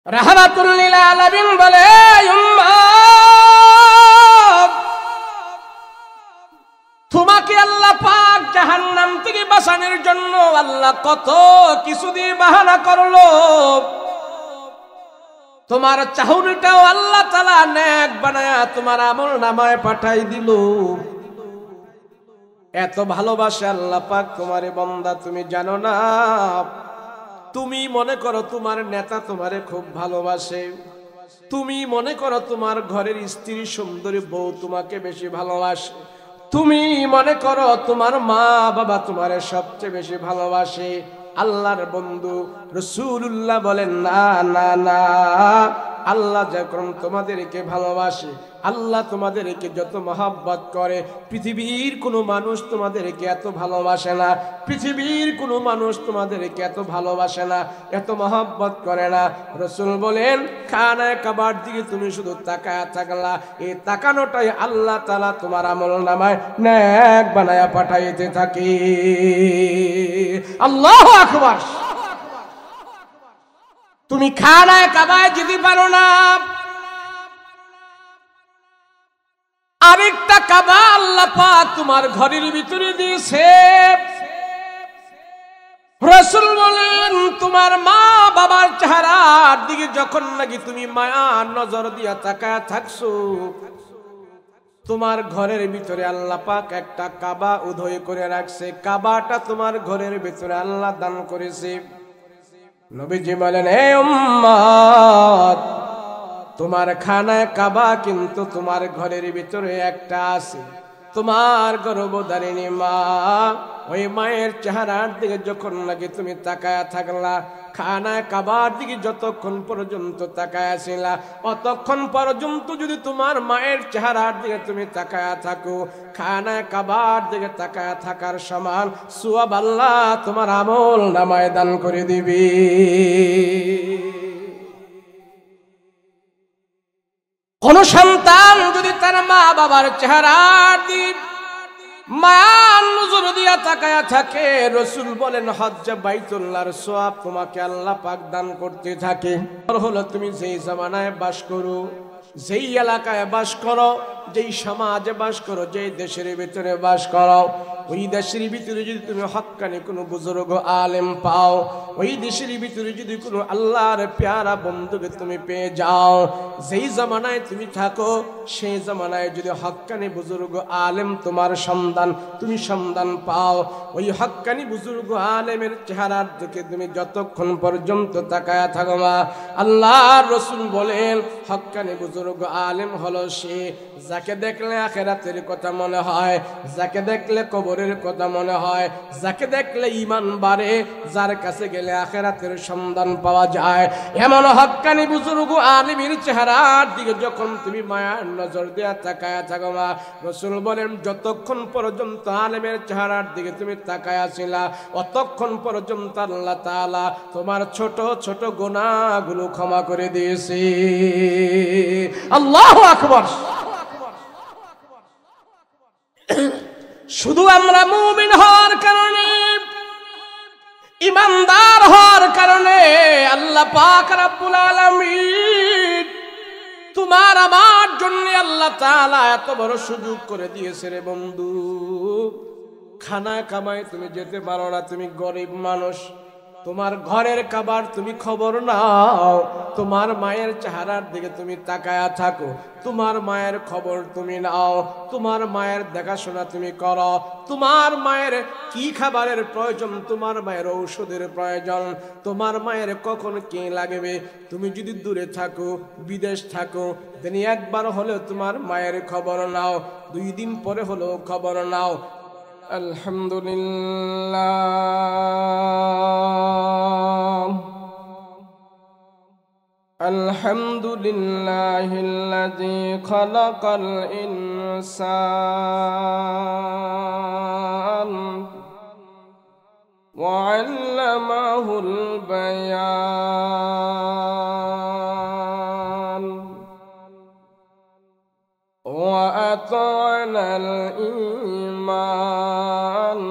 রাহমাতুল লিল আলামিন বলে উম্মত, তোমাকে আল্লাহ পাক জাহান্নাম থেকে বাঁচানোর জন্য আল্লাহ কত কিছু দিয়ে বাহানা করলো। তোমার চাহুরিটাও আল্লাহ তাআলা নেক বানায়া তোমার আমল নামায় পাঠাই দিল। এত ভালোবাসে আল্লাহ পাক তোমারে বান্দা, তুমি জানো না? তুমি মনে করো তোমার নেতা তোমারে খুব ভালোবাসে, তুমি মনে করো তোমার ঘরের স্ত্রী সুন্দরী বউ তোমাকে বেশি ভালোবাসে, তুমি মনে করো তোমার মা বাবা তোমারে সবচেয়ে বেশি ভালোবাসে। আল্লাহর বন্ধু রাসূলুল্লাহ বলেন না না না, আল্লাহ যখন তোমাদেরকে ভালোবাসে, আল্লাহ তোমাদেরকে যত মহব্বত করে, পৃথিবীর কোনো মানুষ তোমাদেরকে এত ভালোবাসে না, পৃথিবীর কোনো মানুষ তোমাদেরকে এত ভালোবাসে না, এত মহব্বত করে না। রাসূল বলেন খানায়ে কাবার দিকে তুমি শুধু তাকায়া থাকলা, এই তাকানোটাই আল্লাহ তাআলা তোমার আমল নামায় নেক বানায়া পাঠাইতে থাকে। আল্লাহু আকবার। তুমি খানায়ে কাবায় যেতে পারো না, আরেকটা কাবা আল্লাহ পাক তোমার ঘরের ভিতরে দিয়েছে। রাসূল বলেন তোমার মা বাবার চেহারার দিকে যখন নাকি তুমি মায়ার নজর দিয়া তাকায় থাকছো, তোমার ঘরের ভিতরে আল্লাহ পাক একটা কাবা উদয় করে রাখছে। কাবাটা তোমার ঘরের ভিতরে আল্লাহ দান করেছে। নবীজি বলেন হে উম্মত, তোমার খানায় কাবা কিন্তু তোমার ঘরের ভিতরে একটা আছে। তোমার গর্ভধারিণী মা, ওই মায়ের চেহারার দিকে যখন নাকি তুমি তাকায়া থাকলা, খানায় কাবার দিকে যতক্ষণ পর্যন্ত তাকায়া ছিলা, অতক্ষণ পর্যন্ত যদি তোমার মায়ের চেহারার দিকে তুমি তাকায়া থাকো, খানায় কাবার দিকে তাকায়া থাকার সমান সওয়াব আল্লাহ তোমার আমল নামায় দান করে দিবি। কোন সন্তান যদি তার মা বাবার চেহারার দিকে মায়ার নজর দিয়া তাকায়া থাকে, রাসূল বলেন হজ্জে বাইতুল্লাহর সওয়াব তোমাকে আল্লাহ পাক দান করতে থাকে। হলো তুমি যেই জামানায় বাস করো, যেই এলাকায় বাস করো, যেই সমাজে বাস করো, যেই দেশের ভিতরে বাস করো, ওই দেশের ভিতরে যদি তুমি হক্কানি কোনো বুজুর্গ আলেম পাও, ওই দেশের ভিতরে যদি কোনো আল্লাহর প্যারা বন্ধুকে তুমি পেয়ে যাও, যেই জামানায় তুমি থাকো সেই জামানায় যদি হক্কানি বুজুর্গ আলেম তোমার সন্তান তুমি সন্তান পাও, ওই হক্কানি বুজুর্গ আলেমের চেহারার দিকে তুমি যতক্ষণ পর্যন্ত তাকায়া থাকো মা, আল্লাহর রাসূল বলেন হক্কানি বুজুর্গ আলেম হলো সে যাকে দেখলে আখিরাতের কথা মনে হয়, যাকে দেখলে কবরের কথা মনে হয়, যাকে দেখলে ঈমান বাড়ে, যার কাছে গেলে আখিরাতের সন্ধান পাওয়া যায়। এমন হক্কানি বুজুর্গ আলেমের চেহারার দিকে যখন তুমি মায়ার নজর দিয়ে তাকায়া থাকো মা, রাসূল বলেন যতক্ষণ পর্যন্ত আলেমের চেহারার দিকে তুমি তাকায়া ছিলা, অতক্ষণ পর্যন্ত আল্লাহ তাআলা তোমার ছোট ছোট গুনাহগুলো ক্ষমা করে দিয়েছে। আল্লাহু আকবার। শুধু আমরা মুমিন হওয়ার কারণে, ইমানদার হওয়ার কারণে আল্লাহ পাক রব্বুল আলামিন তোমার আমার জন্য আল্লাহ তাআলা এত বড় সুযোগ করে দিয়েছে রে বন্ধু। খানায় কামায় তুমি যেতে পারো না, তুমি গরিব মানুষ, তোমার ঘরের খাবার তুমি খবর নাও, তোমার মায়ের চেহারার দিকে তুমি তাকায়া থাকো, তোমার মায়ের খবর তুমি নাও, তোমার মায়ের দেখাশোনা তুমি করো, তোমার মায়ের কি খাবারের প্রয়োজন, তোমার মায়ের ঔষধের প্রয়োজন, তোমার মায়ের কখন কি লাগবে, তুমি যদি দূরে থাকো বিদেশ থাকো, দিনে একবার হলেও তোমার মায়ের খবর নাও, 2 দিন পরে হলেও খবর নাও। আলহামদুলিল্লাহ আলহামদুলিল্লাহিল্লাযী খালাকাল ইনসান ওয়া আল্লামাহুল বায়ান ওয়া আতানাল ঈমান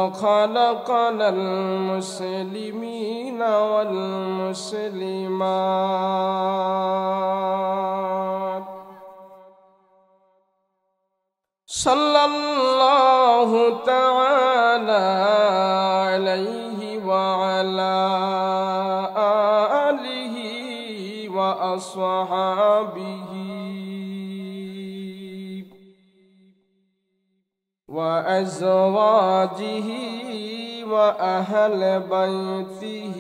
وخلقنا المسلمين والمسلمات صلى الله تعالى عليه وعلى آله وأصحابه وأزواجه وأهل بيته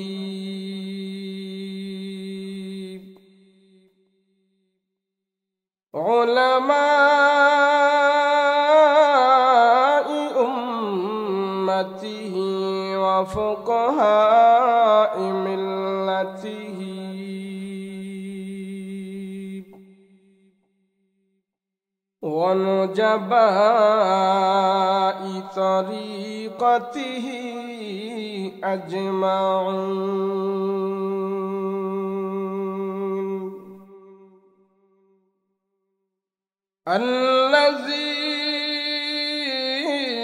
علماء أمته وفقهاء ملته ونجباء طريقته أجمعين الذي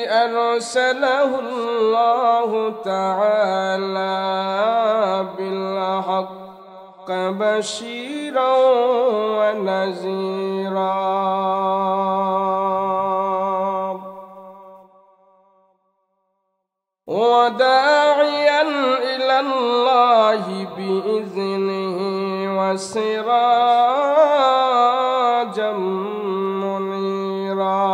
أرسله الله تعالى بالحق بشيرا ونذيرا وداعيا إلى الله بإذنه وسراجا منيرا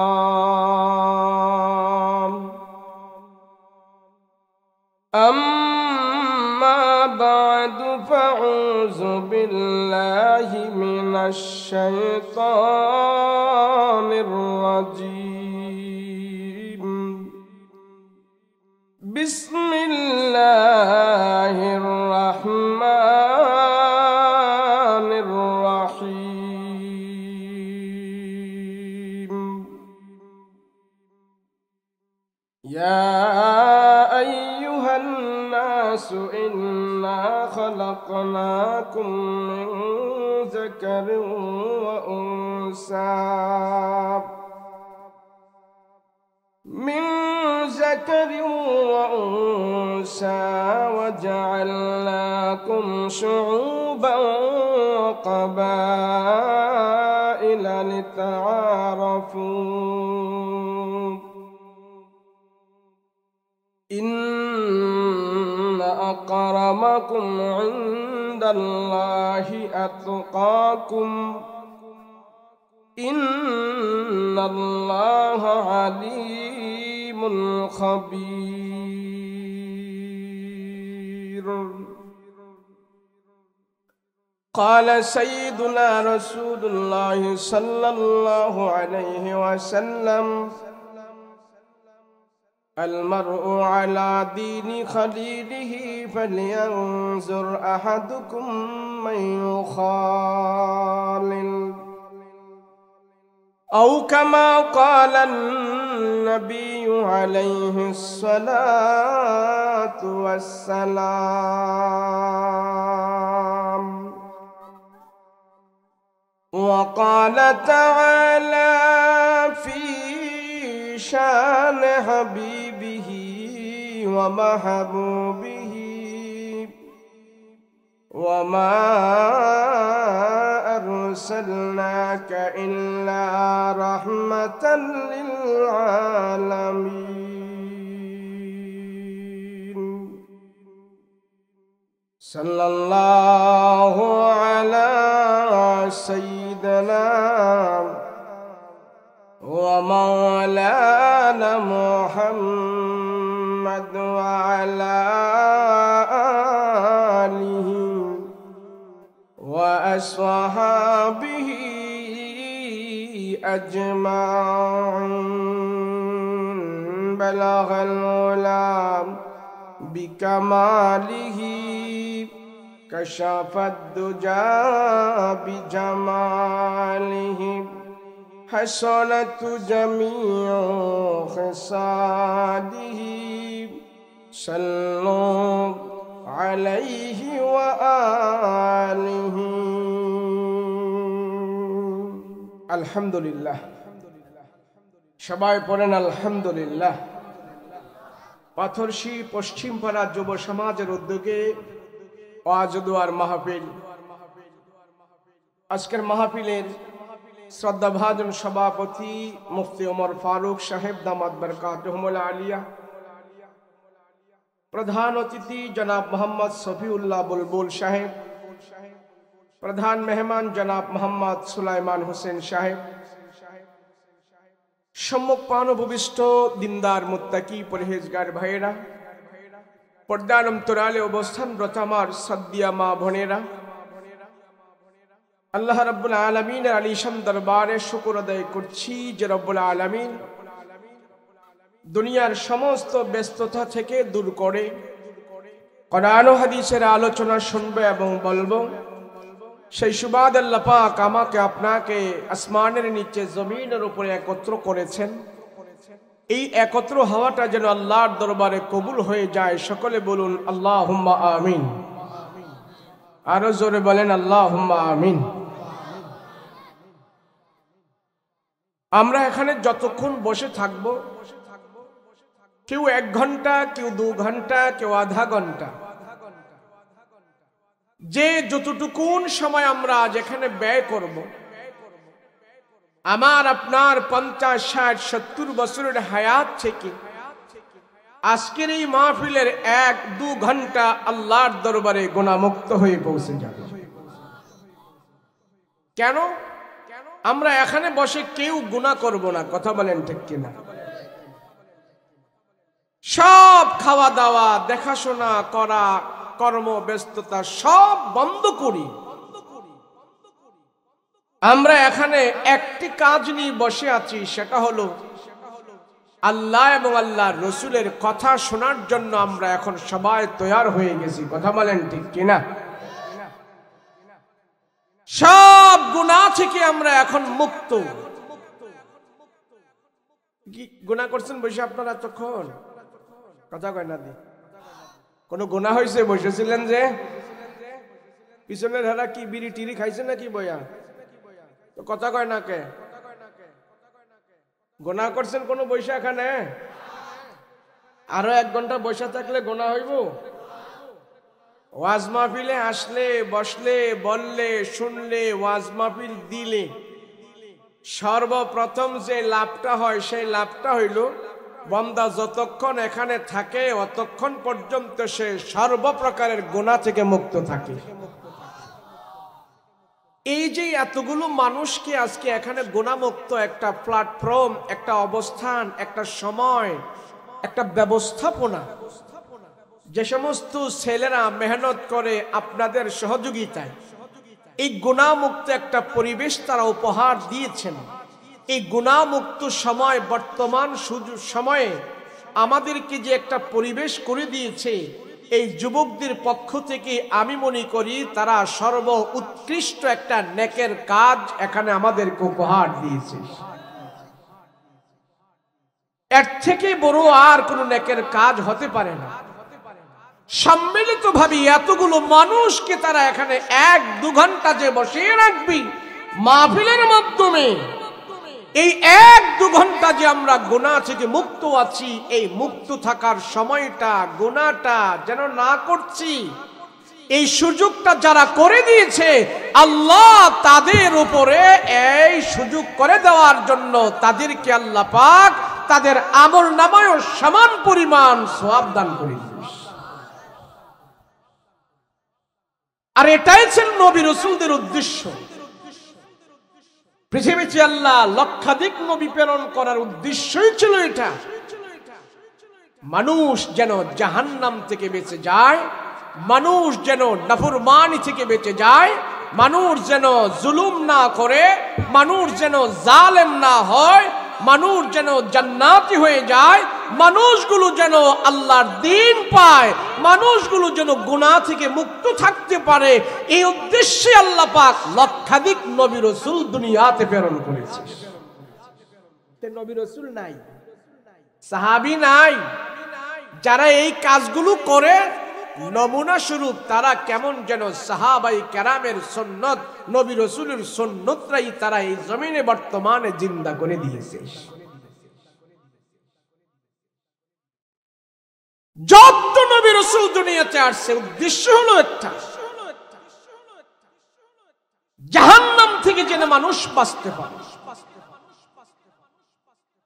أما بعد فأعوذ بالله من الشيطان الرجيم بسم الله الرحمن الرحيم يا أيها الناس إنا خلقناكم من ذكر وأنثى وجعلناكم شعوبا وقبائل لتعارفوا إن أكرمكم عند الله أتقاكم إن الله عليم خبير قال سيدنا رسول الله صلى الله عليه وسلم المرء على دين خليله فلينظر أحدكم من يخالل أو كما قال النبي عليه الصلاة والسلام وقال تعالى في شان حبيبه ومحبوبه وما أرسلناك إلا رحمة للعالمين صلى الله على سيدنا ومولانا محمد وعلى آله وأصحابه أجمعين بلغ العلا بكماله كشف الدجى بجماله حسنت جميع خصاله صلوا عليه وآله الحمد لله সবাই পড়েন আলহামদুলিল্লাহ পাথরশী পশ্চিমপাড়া যুব সমাজের উদ্যোগে ওয়াজ ও দুআর মাহফিল। আজকের মাহফিলের শ্রদ্ধাভাজন সভাপতি মুফতি ওমর ফারুক সাহেব দামাত বরকাতুহুল আলিয়া, প্রধান অতিথি জনাব মোহাম্মদ শফিউল্লাহ বুলবুল সাহেব, প্রধান মেহমান জনাব মোহাম্মদ সুলাইমান হোসেন সাহেব, সম্মুখ পানভূমিষ্ঠ দিনদার মুত্তাকি পরহেজগার ভাইয়েরা, পর্দার অন্তরালে অবস্থানরত আমার শ্রদ্ধেয় মা বোনেরা, আল্লাহ রাব্বুল আলামিনের আলিশান দরবারে শুকর আদায় করছি যে রব্বুল আলামিন দুনিয়ার সমস্ত ব্যস্ততা থেকে দূর করে কোরআন ও হাদিসের আলোচনা শুনবে এবং বলবো। সেই সুবাদ আল্লাহ পাক আমাকে আপনাকে আসমানের নিচে জমিনের উপরে একত্র করেছেন। এই একত্র হওয়াটা যেন আল্লাহর দরবারে কবুল হয়ে যায়। সকলে বলুন আল্লাহুম্মা আমিন। আরো জোরে বলেন আল্লাহুম্মা আমিন। আমরা এখানে যতক্ষণ বসে থাকব, কেউ 1 ঘন্টা, কেউ 2 ঘন্টা, কেউ আধা ঘন্টা, যে যতটুকুন সময় আমরা যেখানে ব্যয় করব, আমার আপনার 50, 60, 70 বছরের হায়াত থেকে আজকের এই মাহফিলের 1-2 ঘন্টা আল্লাহর দরবারে গুনাহমুক্ত হয়ে পৌঁছে যাবে। কেন? আমরা এখানে বসে কেউ গুনাহ করব না, কথা বলেন ঠিক কিনা? সব খাওয়া দাওয়া, দেখাশোনা করা, কর্ম ব্যস্ততা সব বন্ধ করি। আমরা এখানে একটি কাজ নিয়ে বসে আছি, সেটা হলো আল্লাহ এবং আল্লাহর রসুলের কথা শোনার জন্য আমরা এখন সবাই তৈয়ার হয়ে গেছি, কথা বলেন ঠিক কিনা? সব গুনাহ থেকে আমরা এখন মুক্ত। গুনাহ করছেন বসে আপনারা তখন? কথা কয় না দি? কোন গুনাহ হয়েছে বসেছিলেন যে? পিছনের হারা কি বিড়ি টিরি খাইছে নাকি বইয়া? তো কথা কয় না কে? গুনাহ করছেন কোন বৈশা এখানে? আরো 1 ঘন্টা বৈশা থাকলে গুনাহ হইব? ওয়াজ মাহফিলে আসলে, বসলে, বললে, শুনলে, ওয়াজ মাহফিল দিলে সর্বপ্রথম যে লাভটা হয় সেই লাভটা হইল বান্দা যতক্ষণ এখানে থাকে অতক্ষণ পর্যন্ত সে সর্বপ্রকারের গুনাহ থেকে মুক্ত থাকে। এই যে এতগুলো মানুষকে আজকে এখানে গুনাহমুক্ত একটা প্ল্যাটফর্ম, একটা অবস্থান, একটা সময়, একটা ব্যবস্থাপনা, যে সমস্ত ছেলেরা মেহনত করে আপনাদের সহযোগিতায় এই গুনাহমুক্ত একটা পরিবেশ তারা উপহার দিয়েছেন। এই গুনাহমুক্ত সময়, বর্তমান সময়ে আমাদেরকে যে একটা পরিবেশ করে দিয়েছে, এই যুবকদের পক্ষ থেকে আমি মনে করি তারা সর্ব উৎকৃষ্ট একটা নেকের কাজ এখানে আমাদেরকে উপহার দিয়েছে। এর থেকে বড় আর কোনো নেকের কাজ হতে পারে না। সম্মিলিতভাবে এতগুলো মানুষকে তারা এখানে 1-2 ঘন্টা যে বসিয়ে রাখবি মাহফিলের মাধ্যমে, এই 1-2 ঘন্টা যে আমরা গুনাহ থেকে মুক্ত আছি, এই মুক্ত থাকার সময়টা গুনাহটা যেন না করছি, এই সুযোগটা যারা করে দিয়েছে আল্লাহ তাদের উপরে এই সুযোগ করে দেওয়ার জন্য তাদেরকে আল্লাহ পাক তাদের আমলনামায় সমান পরিমাণ সওয়াব দান করে দিয়েছে। আর এটাই ছিল নবী রাসূলদের উদ্দেশ্য। পৃথিবীতে আল্লাহ লক্ষাধিক নবী প্রেরণ করার উদ্দেশ্যই ছিল এটা, মানুষ যেন জাহান্নাম থেকে বেঁচে যায়, মানুষ যেন নাফরমানি থেকে বেঁচে যায়, মানুষ যেন জুলুম না করে, মানুষ যেন জালেম না হয়, মানুষ যেন জান্নাতি হয়ে যায়, মানুষগুলো যেন আল্লাহর দ্বীন পায়, মানুষগুলো যেন গুনাহ থেকে মুক্ত থাকতে পারে। এই উদ্দেশ্যে আল্লাহ পাক লক্ষাধিক নবী রাসূল দুনিয়াতে প্রেরণ করেছে। নবী রাসূল নাই, সাহাবী নাই, যারা এই কাজগুলো করে নমুনা স্বরূপ তারা কেমন যেন সাহাবাই কেরামের সুন্নত, নবী রাসূলের সুন্নতরাই তারা এই জমিনে বর্তমানে জিন্দা করে দিয়েছে। যত নবী রাসূল দুনিয়াতে আসছে উদ্দেশ্য হলো একটা, জাহান্নাম থেকে যেন মানুষ বাঁচতে পারে।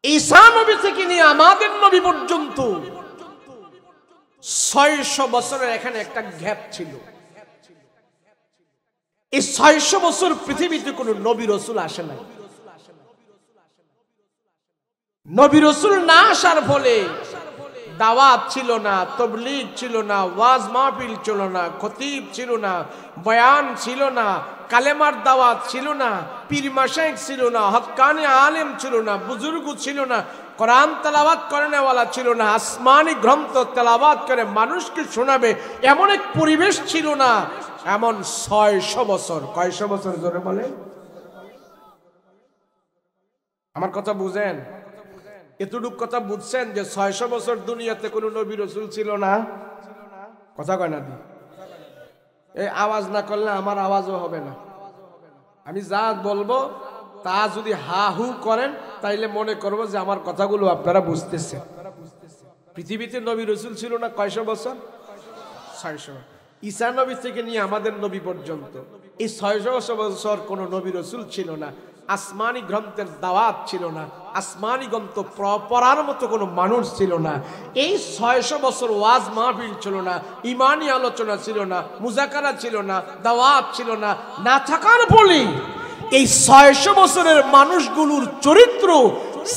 ঈসা নবী থেকে নিয়ে আমাদের নবী পর্যন্ত 600 বছরের এখানে একটা গ্যাপ ছিল। এই 600 বছর পৃথিবীতে কোনো নবী রাসূল আসে নাই। নবী রাসূল না আসার ফলে দাওয়াত ছিল না, তাবলীগ ছিল না, ওয়াজ মাহফিল ছিল না, খতিব ছিল না, বয়ান ছিল না, কালেমার দাওয়াত ছিল না, পীর মাশায়েখ ছিল না, হক্কানি আলেম ছিল না, বুজুর্গ ছিল না, কোরআন তেলাওয়াত করেনেওয়ালা ছিল না, আসমানি গ্রন্থ তেলাওয়াত করে মানুষকে শোনাবে এমন এক পরিবেশ ছিল না। এমন 600 বছর, কয়শো বছর জোরে বলে? আমার কথা বুঝেন? এতটুক কথা বুঝছেন যে 600 বছর দুনিয়াতে কোনো নবী রাসূল ছিল না? কথা কয় না? এই আওয়াজ না করলে আমার আওয়াজও হবে না। আমি যা বলবো তা যদি হা হু করেন তাইলে মনে করবো যে আমার কথাগুলো আপনারা বুঝতেছেন। পৃথিবীতে নবী রাসূল ছিল না কয়শো বছর? 600। ঈসা নবী থেকে নিয়ে আমাদের নবী পর্যন্ত এই 600 বছর কোনো নবী রাসূল ছিল না। আসমানি গ্রন্থের দাওয়াত ছিল না, আসমানি গ্রন্থ পড়ার মতো কোনো মানুষ ছিল না। এই 600 বছর ওয়াজ মাহফিল ছিল না, ইমানি আলোচনা ছিল না, মুজাকারা ছিল না, দাওয়াত ছিল না। না থাকার ফলে এই 600 বছরের মানুষগুলোর চরিত্র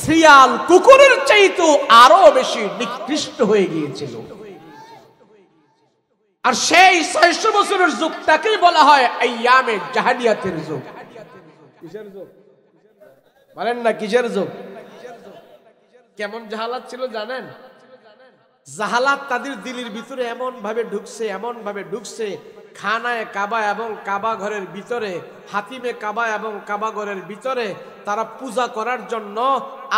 শিয়াল কুকুরের চাইতেও আরো বেশি নিকৃষ্ট হয়ে গিয়েছিল। আর সেই 600 বছরের যুগটাকেই বলা হয় আইয়ামে জাহেলিয়াতের যুগ। কিসের যুগ বলেন না? কিসের যুগ? কেমন জাহালাত ছিল জানেন? জাহালাত তাদের দিলের ভিতরে এমন ভাবে ঢুকছে, খানায় কাবা এবং কাবা ঘরের ভিতরে, হাতিমে কাবা এবং কাবা ঘরের ভিতরে তারা পূজা করার জন্য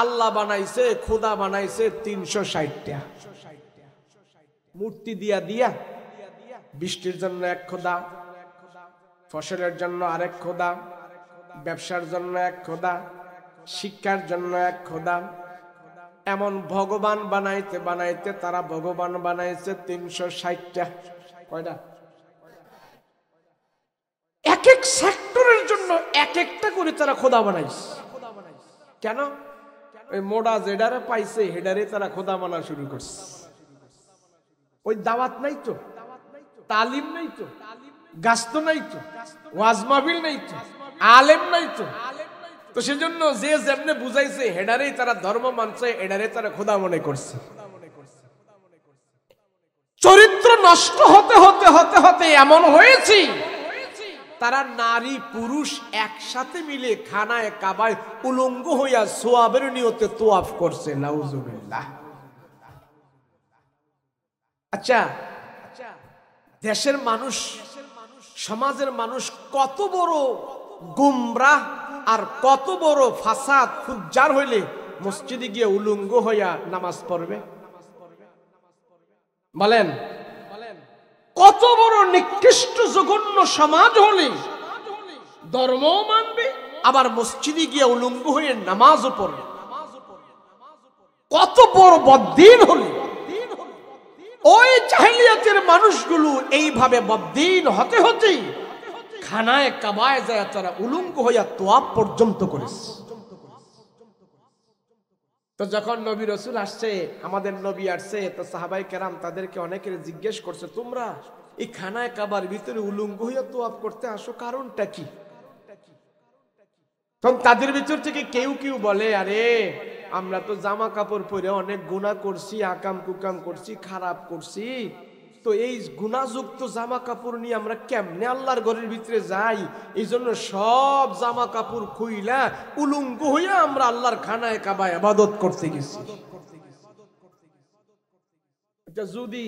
আল্লাহ বানাইছে, খোদা বানাইছে 360টা মূর্তি দিয়া বৃষ্টির জন্য এক খোদা, ফসলের জন্য আরেক খোদা, ব্যবসার জন্য এক খোদা, শিক্ষার জন্য এক খোদা। এমন ভগবান বানাইতে তারা ভগবান বানাইছে 360টা। কয়টা? এক এক সেক্টরের জন্য এক একটা করে তারা খোদা বানাইছে। কেন? ওই মোডা যেডারে পাইছে হেডারে তারা খোদা বানা শুরু করছে। ওই দাওয়াত নাই তো, তালিম নাই তো, গাস্ত নাই তো, ওয়াজ মাহফিল নাই তো, আলেম নাই তো। তো সেজন্য যে যেমনে বুঝাইছে হেডারেই তারা ধর্ম মানছে, এডারে তারা খোদা মনে করছে। চরিত্র নষ্ট হতে হতে হতে হতে এমন হয়েছে তারা নারী পুরুষ একসাথে মিলে খানায় কাবায় উলঙ্গ হইয়া সোয়াবের নিয়তে তোয়াফ করছে। নাউজুবিল্লাহ। আচ্ছা, দেশের মানুষ, সমাজের মানুষ কত বড় গুমরাহ আর কত বড় ফাসাদ ফুজ্জার হইলে মসজিদে গিয়ে উলঙ্গ হইয়া নামাজ পড়বে? বলেন, কত বড় নিকৃষ্ট জঘন্য সমাজ হলে ধর্মও মানবে আবার মসজিদে গিয়ে উলঙ্গ হয়ে নামাজও পড়বে? কত বড় বদ্দিন হলে ওই জাহেলিয়াতের মানুষগুলো এইভাবে বদ্দিন হতে হতে খানায় কাবায় যায় তারা উলঙ্গ হইয়া তোয়াফ পর্যন্ত করেছে। তো যখন নবী রাসূল আসছে, আমাদের নবী আসছে, তো সাহাবায়ে কেরাম তাদেরকে অনেকের জিজ্ঞেস করছে, তোমরা এই খানায় কাবার ভিতরে উলঙ্গ হইয়া তোয়াফ করতে আসো, কারণটা কি? তখন তাদের ভিতর থেকে কেউ কেউ বলে, আরে আমরা তো জামা কাপড় পরে অনেক গুনাহ করছি, আকাম কুকাম করছি, খারাপ করছি, তো এই গুনাহযুক্ত জামা কাপড় নিয়ে আমরা কেমনে আল্লাহর ঘরের ভিতরে যাই? এই জন্য সব জামা কাপড় খুইলা উলঙ্গ হইয়া আমরা আল্লাহর খানায় কাবায় ইবাদত করতে গেছি। যদি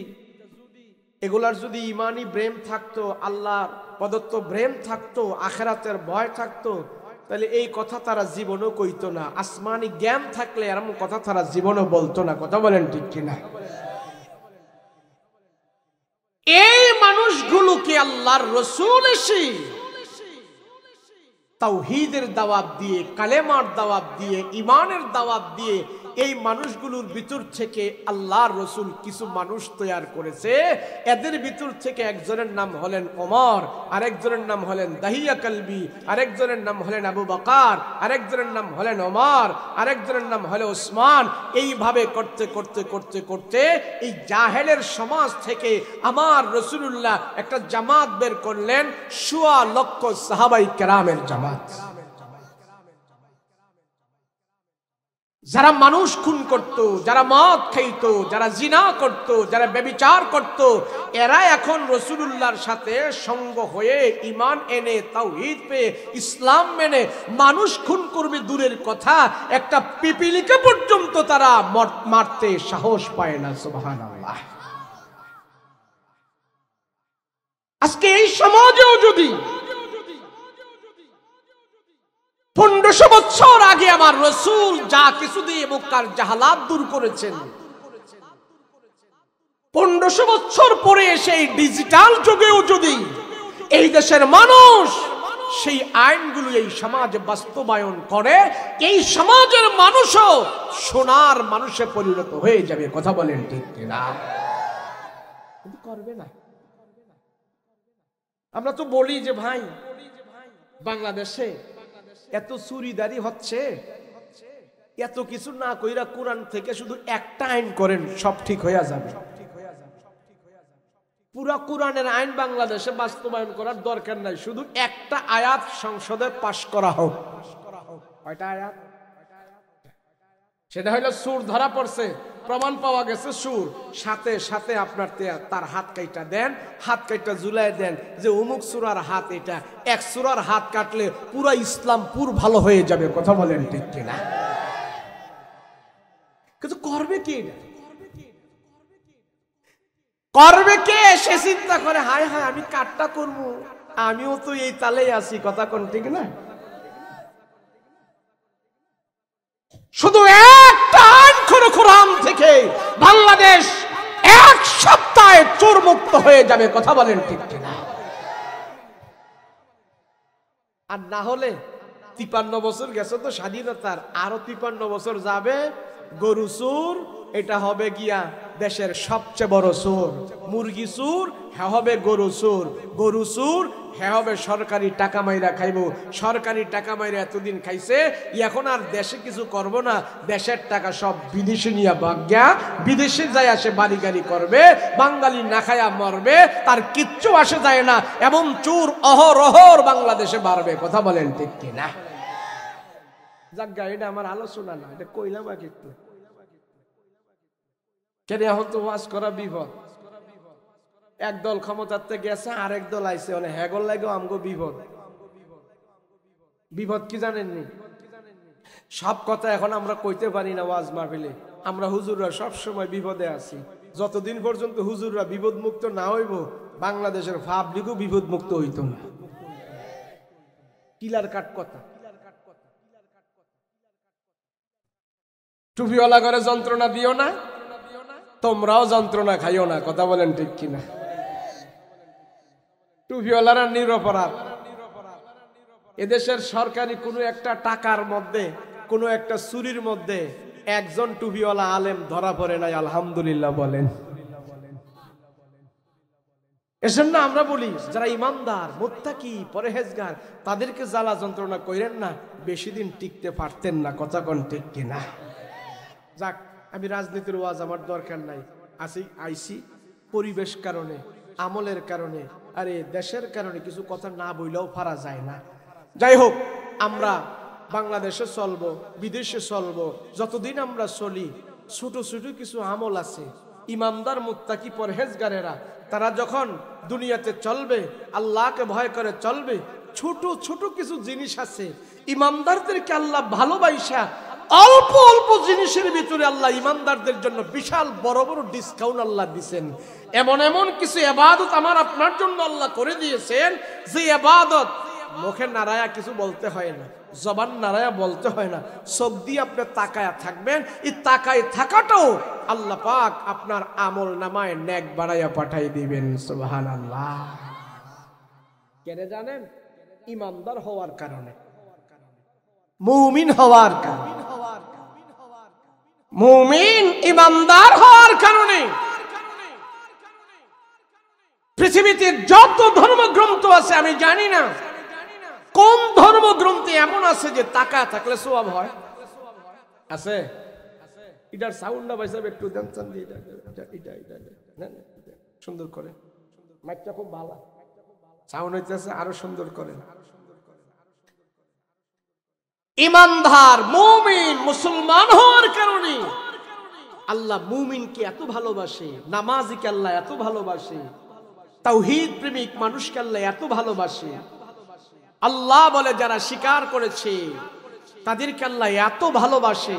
এগুলার যদি ইমানি ব্রেন থাকতো, আল্লাহর প্রদত্ত ব্রেন থাকতো, আখিরাতের ভয় থাকতো, তাহলে এই কথা তারা জীবনও কইতো না। আসমানি জ্ঞান থাকলে এরকম কথা তারা জীবনও বলতো না। কথা বলেন ঠিক কিনা? এই মানুষগুলোকে আল্লাহর রাসূল এসে তাওহীদের দাওয়াত দিয়ে, কালেমার দাওয়াত দিয়ে, ঈমানের দাওয়াত দিয়ে এই মানুষগুলোর ভিতর থেকে আল্লাহর রাসূল কিছু মানুষ তৈরি করেছে। এদের ভিতর থেকে একজনের নাম হলেন ওমর, আরেকজনের নাম হলেন দাহিয়া কালবি, আরেকজনের নাম হলেন আবু বকর, আরেকজনের নাম হলেন ওমর, আরেকজনের নাম হলো ওসমান। এইভাবে করতে করতে করতে করতে এই জাহেলের সমাজ থেকে আমার রাসূলুল্লাহ একটা জামাত বের করলেন, ১৬ লক্ষ সাহাবায়ে কেরামের জামাত। যারা মানুষ খুন করত, যারা মদ খাইত, যারা জিনা করত, যারা ব্যভিচার করত, এরা এখন রাসূলুল্লাহর সাথে সঙ্গ হয়ে ঈমান এনে তাওহীদ পেয়ে ইসলাম মেনে মানুষ খুন করবে দূরের কথা, একটা পিপিলিকে পর্যন্ত তারা মারতে সাহস পায় না। সুবহানাল্লাহ। আজকে এই সমাজেও যদি ১৫০০ বছর আগে আমার রাসূল যা কিছু দিয়ে মক্কার জাহালাত দূর করেছেন, ১৫০০ বছর পরে এসে এই ডিজিটাল যুগেও যদি এই দেশের মানুষ সেই আইনগুলো এই সমাজে বাস্তবায়ন করে, এই সমাজের মানুষও সোনার মানুষে পরিণত হয়ে যাবে। কথা বলেন ঠিক কিনা? কিন্তু করবে না। আমরা তো বলি যে ভাই বাংলাদেশে এত চুরিদারি হচ্ছে, এত কিছু না কইরা কোরআন থেকে শুধু একটা আইন করেন, সব ঠিক হয়ে যাবে। পুরা কোরআনের আইন বাংলাদেশে বাস্তবায়ন করার দরকার নাই, শুধু একটা আয়াত সংসদে পাশ করা হোক। কয়টা আয়াত? সেটা হলো সুর ধরা পড়ছে, প্রমাণ পাওয়া গেছে সুর, সাথে সাথে আপনার তার হাত কাইটা দেন, হাত কাইটা ঝুলাই দেন যে অমুক সূরার হাত এটা, এক সূরার হাত কাটলে পুরা ইসলাম পুর ভালো হয়ে যাবে। কথা বলেন ঠিক কিনা? কিন্তু করবে কি? করবে কে? সে চিন্তা করে হায় হায় আমি কাটটা করবো, আমিও তো এই তালেই আছি। কথা কোন ঠিক না? শুধু একটা আইন কোরআন থেকে বাংলাদেশ এক সপ্তাহে চোর মুক্ত হয়ে যাবে। কথা বলেন ঠিক কিনা? আর না হলে ৫৩ বছর গেছে তো স্বাধীনতার, আরো ৫৩ বছর যাবে, গরু চোর এটা হবে গিয়া দেশের সবচেয়ে বড় চোর, মুরগি চোর হ্যাঁ হবে গরু চোর, গরু চোর হ্যাঁ হবে সরকারি টাকা মাইরা খাইব, সরকারি টাকা মাইরা এতদিন খাইছে, এখন আর দেশে কিছু করব না, দেশের টাকা সব বিদেশে নিয়ে ভাগ্যা, বিদেশে যায় আসে বাড়ি গাড়ি করবে, বাঙালি না খায়া মরবে, তার কিচ্ছু আসে যায় না, এমন চোর অহরহর বাংলাদেশে বাড়বে। কথা বলেন ঠিক কিনা? যাজ্ঞা এটা আমার আলোচনা না, এটা কইলাম আগে একটু। কেন এখন তো ওয়াজ করা বিপদ, একদল ক্ষমতাতে গেছে আরেক দল আইছে, মানে হেগল লাগে আমগো বিপদ। বিপদ কি জানেননি? সব কথা এখন আমরা কইতে পারি না ওয়াজ মাহফিলে। আমরা হুজুররা সব সময় বিপদে আছি। যতদিন পর্যন্ত হুজুররা বিপদ মুক্ত না হইব, বাংলাদেশের পাবলিকও বিপদ মুক্ত হইত না। কিলার কাট কথা। টুপিওয়ালা করে যন্ত্রণা দিও না, তোমরাও যন্ত্রণা খাইও না। কথা বলেন ঠিক কিনা? টুপিওয়ালারা নিরপরাধ। এদেশের সরকারি কোনো একটা টাকার মধ্যে, কোনো একটা চুরির মধ্যে একজন টুপিওয়ালা আলেম ধরা পড়ে নাই, আলহামদুলিল্লাহ বলেন। এজন্য আমরা বলি যারা ইমানদার, মুত্তাকি, পরহেজগার, তাদেরকে জ্বালা যন্ত্রণা কইরেন না, বেশি দিন টিকতে পারতেন না। কথা কোন ঠিক কিনা? যাক, আমি রাজনীতির ওয়াজ আমার দরকার নাই, আইসি পরিবেশ কারণে, আমলের কারণে, আরে দেশের কারণে কিছু কথা না বইলেও পারা যায় না। যাই হোক, আমরা বাংলাদেশে চলবো, বিদেশে চলবো, যতদিন আমরা চলি, ছোট ছোট কিছু আমল আছে। ইমানদার মুত্তাকি পরহেজগারেরা তারা যখন দুনিয়াতে চলবে, আল্লাহকে ভয় করে চলবে, ছোট ছোট কিছু জিনিস আছে, ইমানদারদেরকে আল্লাহ ভালোবাসা অল্প অল্প জিনিসের ভিতরে আল্লাহ ইমানদারদের জন্য বিশাল বড় বড় ডিসকাউন্ট আল্লাহ দিয়েছেন। এমন এমন কিছু ইবাদত আমার আপনার জন্য আল্লাহ করে দিয়েছেন, যে ইবাদত মুখে নাড়ায়া কিছু বলতে হয় না, জবান নাড়ায়া বলতে হয় না, চোখ দিয়ে আপনি তাকায়া থাকবেন, এই তাকায় থাকাটাও আল্লাহ পাক আপনার আমল নামায় নেক বাড়াইয়া পাঠাই দিবেন। সুবহানাল্লাহ। কেন জানেন? ইমানদার হওয়ার কারণে, মুমিন হওয়ার কারণে। মুমিন ইমানদার হওয়ার কারণে পৃথিবীতে যত ধর্মগ্রন্থ আছে আমি জানি না কোন ধর্মগ্রন্থে এমন আছে যে টাকা থাকলে সওয়াব হয়। আছে? এটার সাউন্ডটা ভাই সাহেব একটু দেন চান দিয়ে এটা সুন্দর করে, মাইকটা খুব ভালো সাউন্ড হইতেছে, আরো সুন্দর করেন। ইমানদার মুমিন মুসলমান হওয়ার কারণে আল্লাহ মুমিনকে এত ভালোবাসে, নামাজিকে আল্লাহ এত ভালোবাসে, তাওহীদ প্রেমিক মানুষকে আল্লাহ এত ভালোবাসে। আল্লাহ বলে যারা স্বীকার করেছে তাদেরকে আল্লাহ এত ভালোবাসে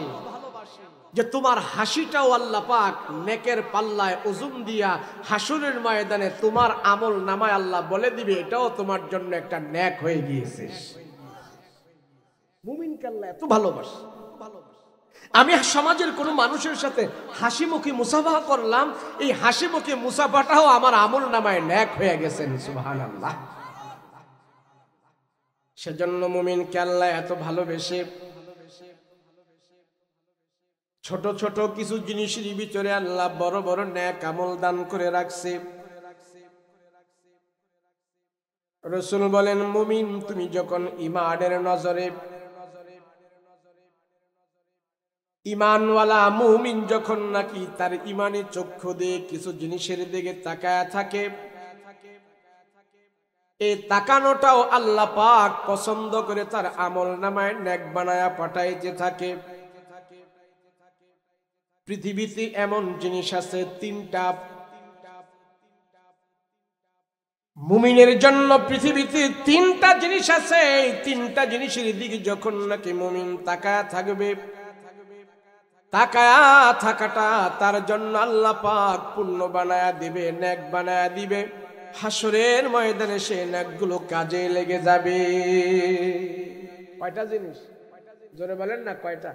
যে তোমার হাসিটাও আল্লাহ পাক নেকের পাল্লায় ওজন দিয়া হাসরের ময়দানে তোমার আমল নামায় আল্লাহ বলে দিবে এটাও তোমার জন্য একটা নেক হয়ে গিয়েছে। মুমিনকে আল্লাহ এত ভালোবাসে। আমি সমাজের কোন মানুষের সাথে হাসি মুখে মুসাফা করলাম, এই হাসি মুখে মুসাফাটাও আমার আমল নামায় নেক হয়ে গেছেন। সুবহানাল্লাহ। সেজন্য মুমিনকে আল্লাহ এত ভালোবেসে ছোট ছোট কিছু জিনিসের ভিতরে আল্লাহ বড় বড় নেক আমল দান করে রাখছে। রাসূল বলেন মুমিন তুমি যখন ঈমানের নজরে, ঈমানওয়ালা মুমিন যখন নাকি তার ঈমানের চক্ষু দিয়ে কিছু জিনিসের দিকে তাকায় থাকে, এই তাকানোটাও আল্লাহ পাক পছন্দ করে তার আমল নামায় নেক বানায়া পাঠাইতে থাকে। পৃথিবীতে এমন জিনিস আছে তিনটা, মুমিনের জন্য পৃথিবীতে তিনটা জিনিস আছে। এই তিনটা জিনিসের দিকে যখন নাকি মুমিন তাকায়া থাকবে, তাকায়া থাকাটা তার জন্য আল্লাহ পাক পুণ্য বানায়া দিবে, নেক বানায়া দিবে। হাসরের ময়দানে সে নেকগুলো কাজে লেগে যাবে। কয়টা জিনিস জোরে বলেন না কয়টা?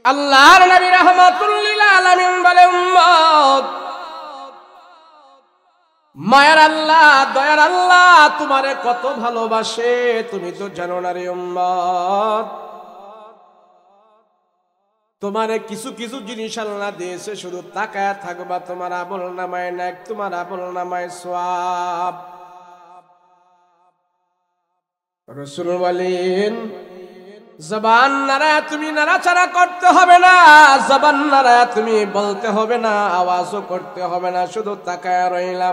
আল্লাহর নবী রাহমাতুল লিল আলামিন বলে উম্মত, মায়ার আল্লাহ দয়ার আল্লাহ তোমারে কত ভালোবাসে তুমি তো জানো না রে উম্মত। তোমারে কিছু কিছু জিনিস আল্লাহ দিয়েছে, শুধু তাকায় থাকবা তোমার আমল নামায় নেক, তোমার আমল নামায় সওয়াব। রাসূল বলেন জবান নাড়া তুমি নাড়াচাড়া করতে হবে না, জবান নাড়া তুমি বলতে হবে না, আওয়াজও করতে হবে না, শুধু তাকায় রইলা।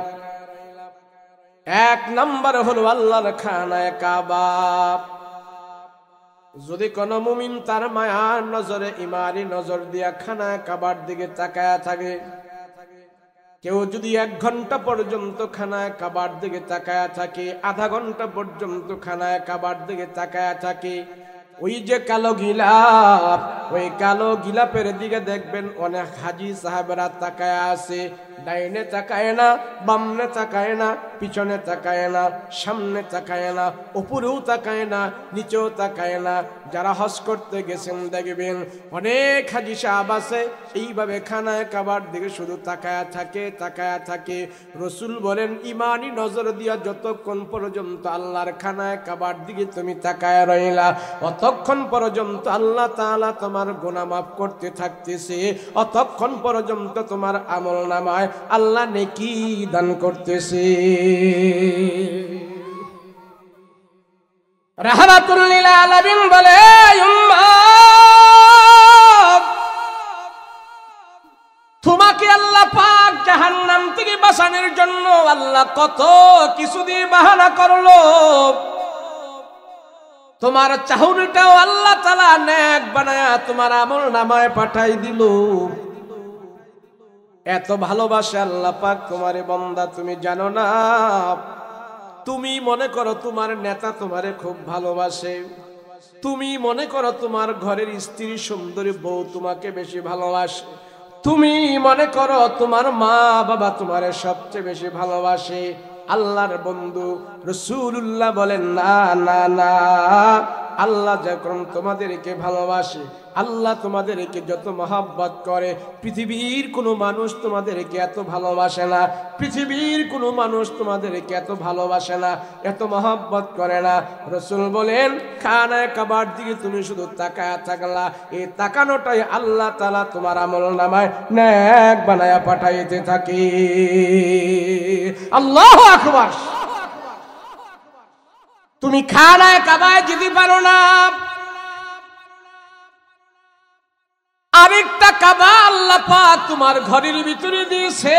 এক নাম্বার হলো আল্লাহর খানায়ে কাবা। যদি কোন মুমিন তার মায়ার নজরে ইমানি নজর দিয়া খানায়ে কাবার দিকে তাকায় থাকে, কেউ যদি 1 ঘন্টা পর্যন্ত খানায়ে কাবার দিকে তাকায় থাকে, আধা ঘন্টা পর্যন্ত খানায়ে কাবার দিকে তাকায় থাকে, ওই যে কালো গিলাপ, ওই কালো গিলাপের দিকে দেখবেন অনেক হাজী সাহাবেরা তাকায় আছে। ডাইনে তাকায় না, বামনে তাকায় না, পিছনে তাকায় না, সামনে তাকায় না, উপরেও তাকায় না, নিচেও তাকায় না। যারা হজ করতে গেছেন দেখবেন অনেক হাজী সাহাব আছে এইভাবে খানায়ে কাবার দিকে শুধু তাকায় থাকে, তাকায় থাকে। রাসূল বলেন ঈমানি নজর দিয়া যতক্ষণ পর্যন্ত আল্লাহর খানায়ে কাবার দিকে তুমি তাকায় রইলা, অতক্ষণ পর্যন্ত আল্লাহ তাআলা তোমার গুনাহ মাফ করতে থাকতেছে, অতক্ষণ পর্যন্ত তোমার আমল নামায় আল্লাহ নেকি দান করতেছে। রাহমাতুল লিল আলামিন বলে উম্মত তোমাকে আল্লাহ পাক জাহান্নাম থেকে বাঁচানোর জন্য আল্লাহ কত কিছু দিয়ে বাহানা করলো। তোমার চাহুনিটাও আল্লাহ তাআলা নেক বানায়া তোমার আমল নামায় পাঠাই দিল। এত ভালোবাসে আল্লাহ পাক তোমারে বান্দা, তুমি জানো না? তুমি মনে করো তোমার নেতা তোমারে খুব ভালোবাসে, তুমি মনে করো তোমার ঘরের স্ত্রী সুন্দরী বউ তোমাকে বেশি ভালোবাসে, তুমি মনে করো তোমার মা বাবা তোমারে সবচেয়ে বেশি ভালোবাসে। আল্লাহর বন্ধু রাসূলুল্লাহ বলেন না না না, আল্লাহ যখন তোমাদেরকে ভালোবাসে আল্লাহ তোমাদেরকে যত মহব্বত করে পৃথিবীর কোনো মানুষ তোমাদেরকে এত ভালোবাসে না, পৃথিবীর কোনো মানুষ তোমাদেরকে এত ভালোবাসে না, এত মহব্বত করে না। রাসূল বলেন খানায়ে কাবার দিকে তুমি শুধু তাকায়া থাকলা, এই তাকানোটাই আল্লাহ তাআলা তোমার আমলনামায় নেক বানায়া পাঠাইতে থাকে। আল্লাহু আকবার। তুমি খানায়ে কাবায় যেতে পারো না, আরেকটা কাবা আল্লাহ পাক তোমার ঘরের ভিতরে দিয়েছে।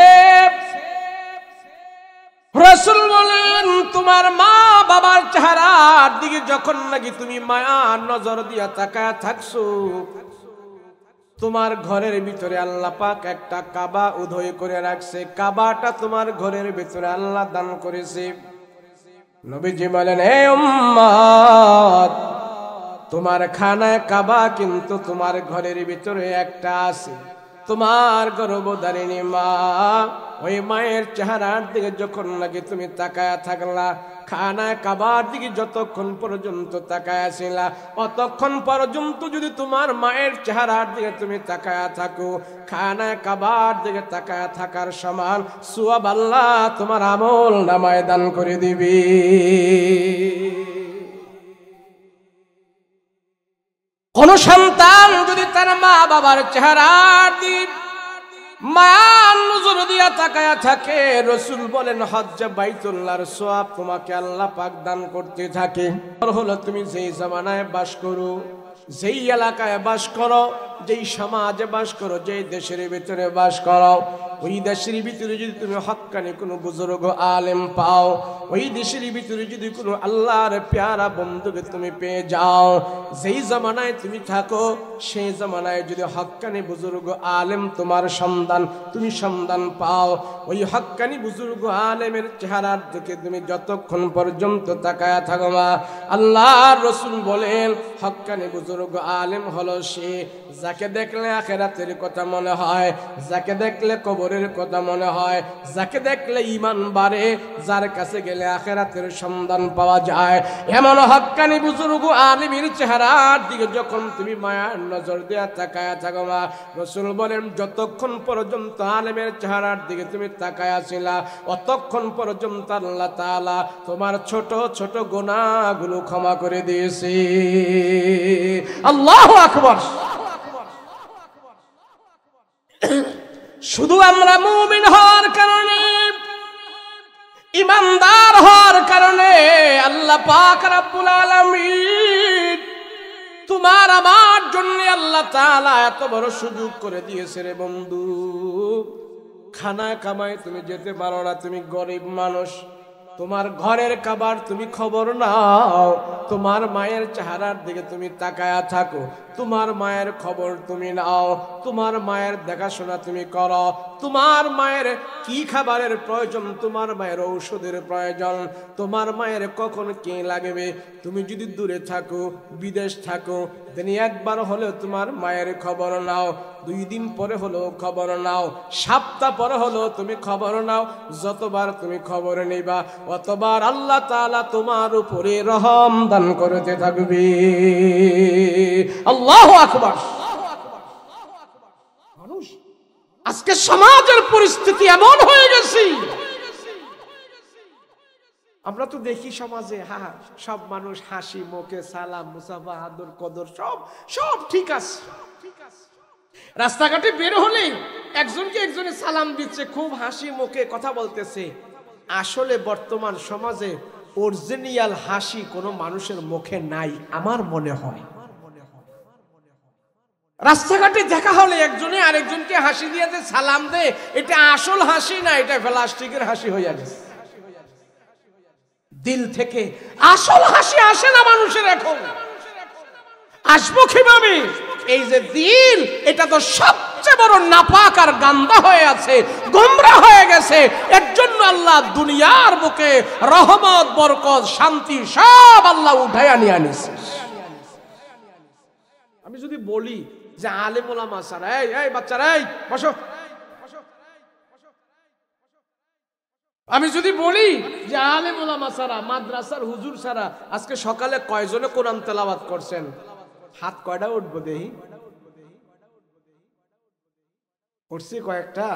রাসূল বলেন তোমার মা বাবার চেহারার দিকে যখন নাকি তুমি মায়ার নজর দিয়া তাকায়া থাকছো, তোমার ঘরের ভিতরে আল্লাহ পাক একটা কাবা উদয় করে রাখছে। কাবাটা তোমার ঘরের ভিতরে আল্লাহ দান করেছে। নবীজি বলেন হে উম্মত, তোমার খানায় কাবা কিন্তু তোমার ঘরের ভিতরে একটা আছে। তোমার গর্ভধারিণী মা, ওই মায়ের চেহারার দিকে যখন নাকি তুমি তাকায়া থাকলা, খানায় কাবার দিকে যতক্ষণ পর্যন্ত তাকায়া ছিলা, অতক্ষণ পর্যন্ত যদি তোমার মায়ের চেহারার দিকে তুমি তাকায়া থাকো, খানায় কাবার দিকে তাকায়া থাকার সমান সওয়াব আল্লাহ তোমার আমল নামায় দান করে দিবি। কোন সন্তান যদি তার মা বাবার চেহারার দিকে মায়ার নজর দিয়া তাকায়া থাকে, রাসূল বলেন হজ্জে বাইতুল্লাহর সওয়াব তোমাকে আল্লাহ পাক দান করতে থাকে। হলো তুমি যেই জামানায় বাস করো, যেই এলাকায় বাস করো, যেই সমাজে বাস করো, যেই দেশের ভিতরে বাস করো, ওই দেশের ভিতরে যদি তুমি হক্কানি কোনো বুজুর্গ আলেম পাও, ওই দেশের ভিতরে যদি কোনো আল্লাহর প্যারা বন্ধুকে তুমি পেয়ে যাও, যেই জামানায় তুমি থাকো সেই জামানায় যদি হক্কানি বুজুর্গ আলেম তোমার তুমি সন্ধান পাও, ওই হক্কানি বুজুর্গ আলেমের চেহারার দিকে তুমি যতক্ষণ পর্যন্ত তাকায়া থাকো মা, আল্লাহর রাসূল বলেন হক্কানি বুজুর্গ আলেম হলো সে যাকে দেখলে আখিরাতের কথা মনে হয়, যাকে দেখলে কবরের কথা মনে হয়, যাকে দেখলে ঈমান বাড়ে, যার কাছে গেলে আখিরাতের সন্ধান পাওয়া যায়। এমন হক্কানি বুজুর্গ আলেমের চেহারার দিকে যখন তুমি মায়ার নজর দিয়ে তাকায়া থাকো মা, রাসূল বলেন যতক্ষণ পর্যন্ত আলেমের চেহারার দিকে তুমি তাকায়া ছিলা, অতক্ষণ পর্যন্ত আল্লাহ তাআলা তোমার ছোট ছোট গুনাহগুলো ক্ষমা করে দিয়েছে। আল্লাহু আকবার। শুধু আমরা মুমিন হওয়ার কারণে, ইমানদার হওয়ার কারণে আল্লাহ পাক রব্বুল আলামিন তোমার আমার জন্য আল্লাহ তাআলা এত বড় সুযোগ করে দিয়েছে রে বন্ধু। খানা কামায় তুমি যেতে পারো না, তুমি গরিব মানুষ, তোমার ঘরের খাবার তুমি খবর নাও, তোমার মায়ের চেহারার দিকে তুমি তাকায়া থাকো, তোমার মায়ের খবর তুমি নাও, তোমার মায়ের দেখাশোনা তুমি করো, তোমার মায়ের কি খাবারের প্রয়োজন, তোমার মায়ের ঔষধের প্রয়োজন, তোমার মায়ের কখন কি লাগবে, তুমি যদি দূরে থাকো, বিদেশ থাকো, তিনি একবার হলেও তোমার মায়ের খবর নাও, 2 দিন পরে হলেও খবর নাও, সপ্তাহ পরে হলেও তুমি খবর নাও। যতবার তুমি খবর নিবা অতবার আল্লাহ তাআলা তোমার উপরে রহম দান করতে থাকবে। আল্লাহু আকবার। মানুষ আজকে সমাজের পরিস্থিতি এমন হয়ে গেছে, আমরা তো দেখি সমাজে সব মানুষ হাসি মুখে, সালাম মুসাফা আদর কদর সব ঠিক আছে, রাস্তাঘাটে বের হলে একজনকে একজনে সালাম দিচ্ছে, খুব হাসি মুখে কথা বলতেছে। আসলে বর্তমান সমাজে অরিজিনাল হাসি কোনো মানুষের মুখে নাই আমার মনে হয়। রাস্তাঘাটে দেখা হলে একজনে আরেকজনকে হাসি দিয়ে যে সালাম দেয়, এটা আসল হাসি না, এটা প্লাস্টিকের হাসি হয়ে গেছে। দিল থেকে আসল হাসি আসে না মানুষের। এখন আসবো কিভাবে? এই যে দিল, এটা তো সবচেয়ে বড় নাপাক আর গান্দা হয়ে আছে, গোমরা হয়ে গেছে। এর জন্য আল্লাহ দুনিয়ার বুকে রহমত, বরকত, শান্তি সব আল্লাহ উঠাইয়া নিয়ে আনিছে। আমি যদি বলি যে আলেম ওলামা ছাড়া, এই বাচ্চারা এই বসো, আমি যদি বলি যে আলেম ওলামা ছাড়া, মাদ্রাসার হুজুর ছাড়া আজকে সকালে কয়জনে কোরআন তেলাওয়াত করছেন, হাত কয়টা উঠবো দেখি? করছি কয়েকটা,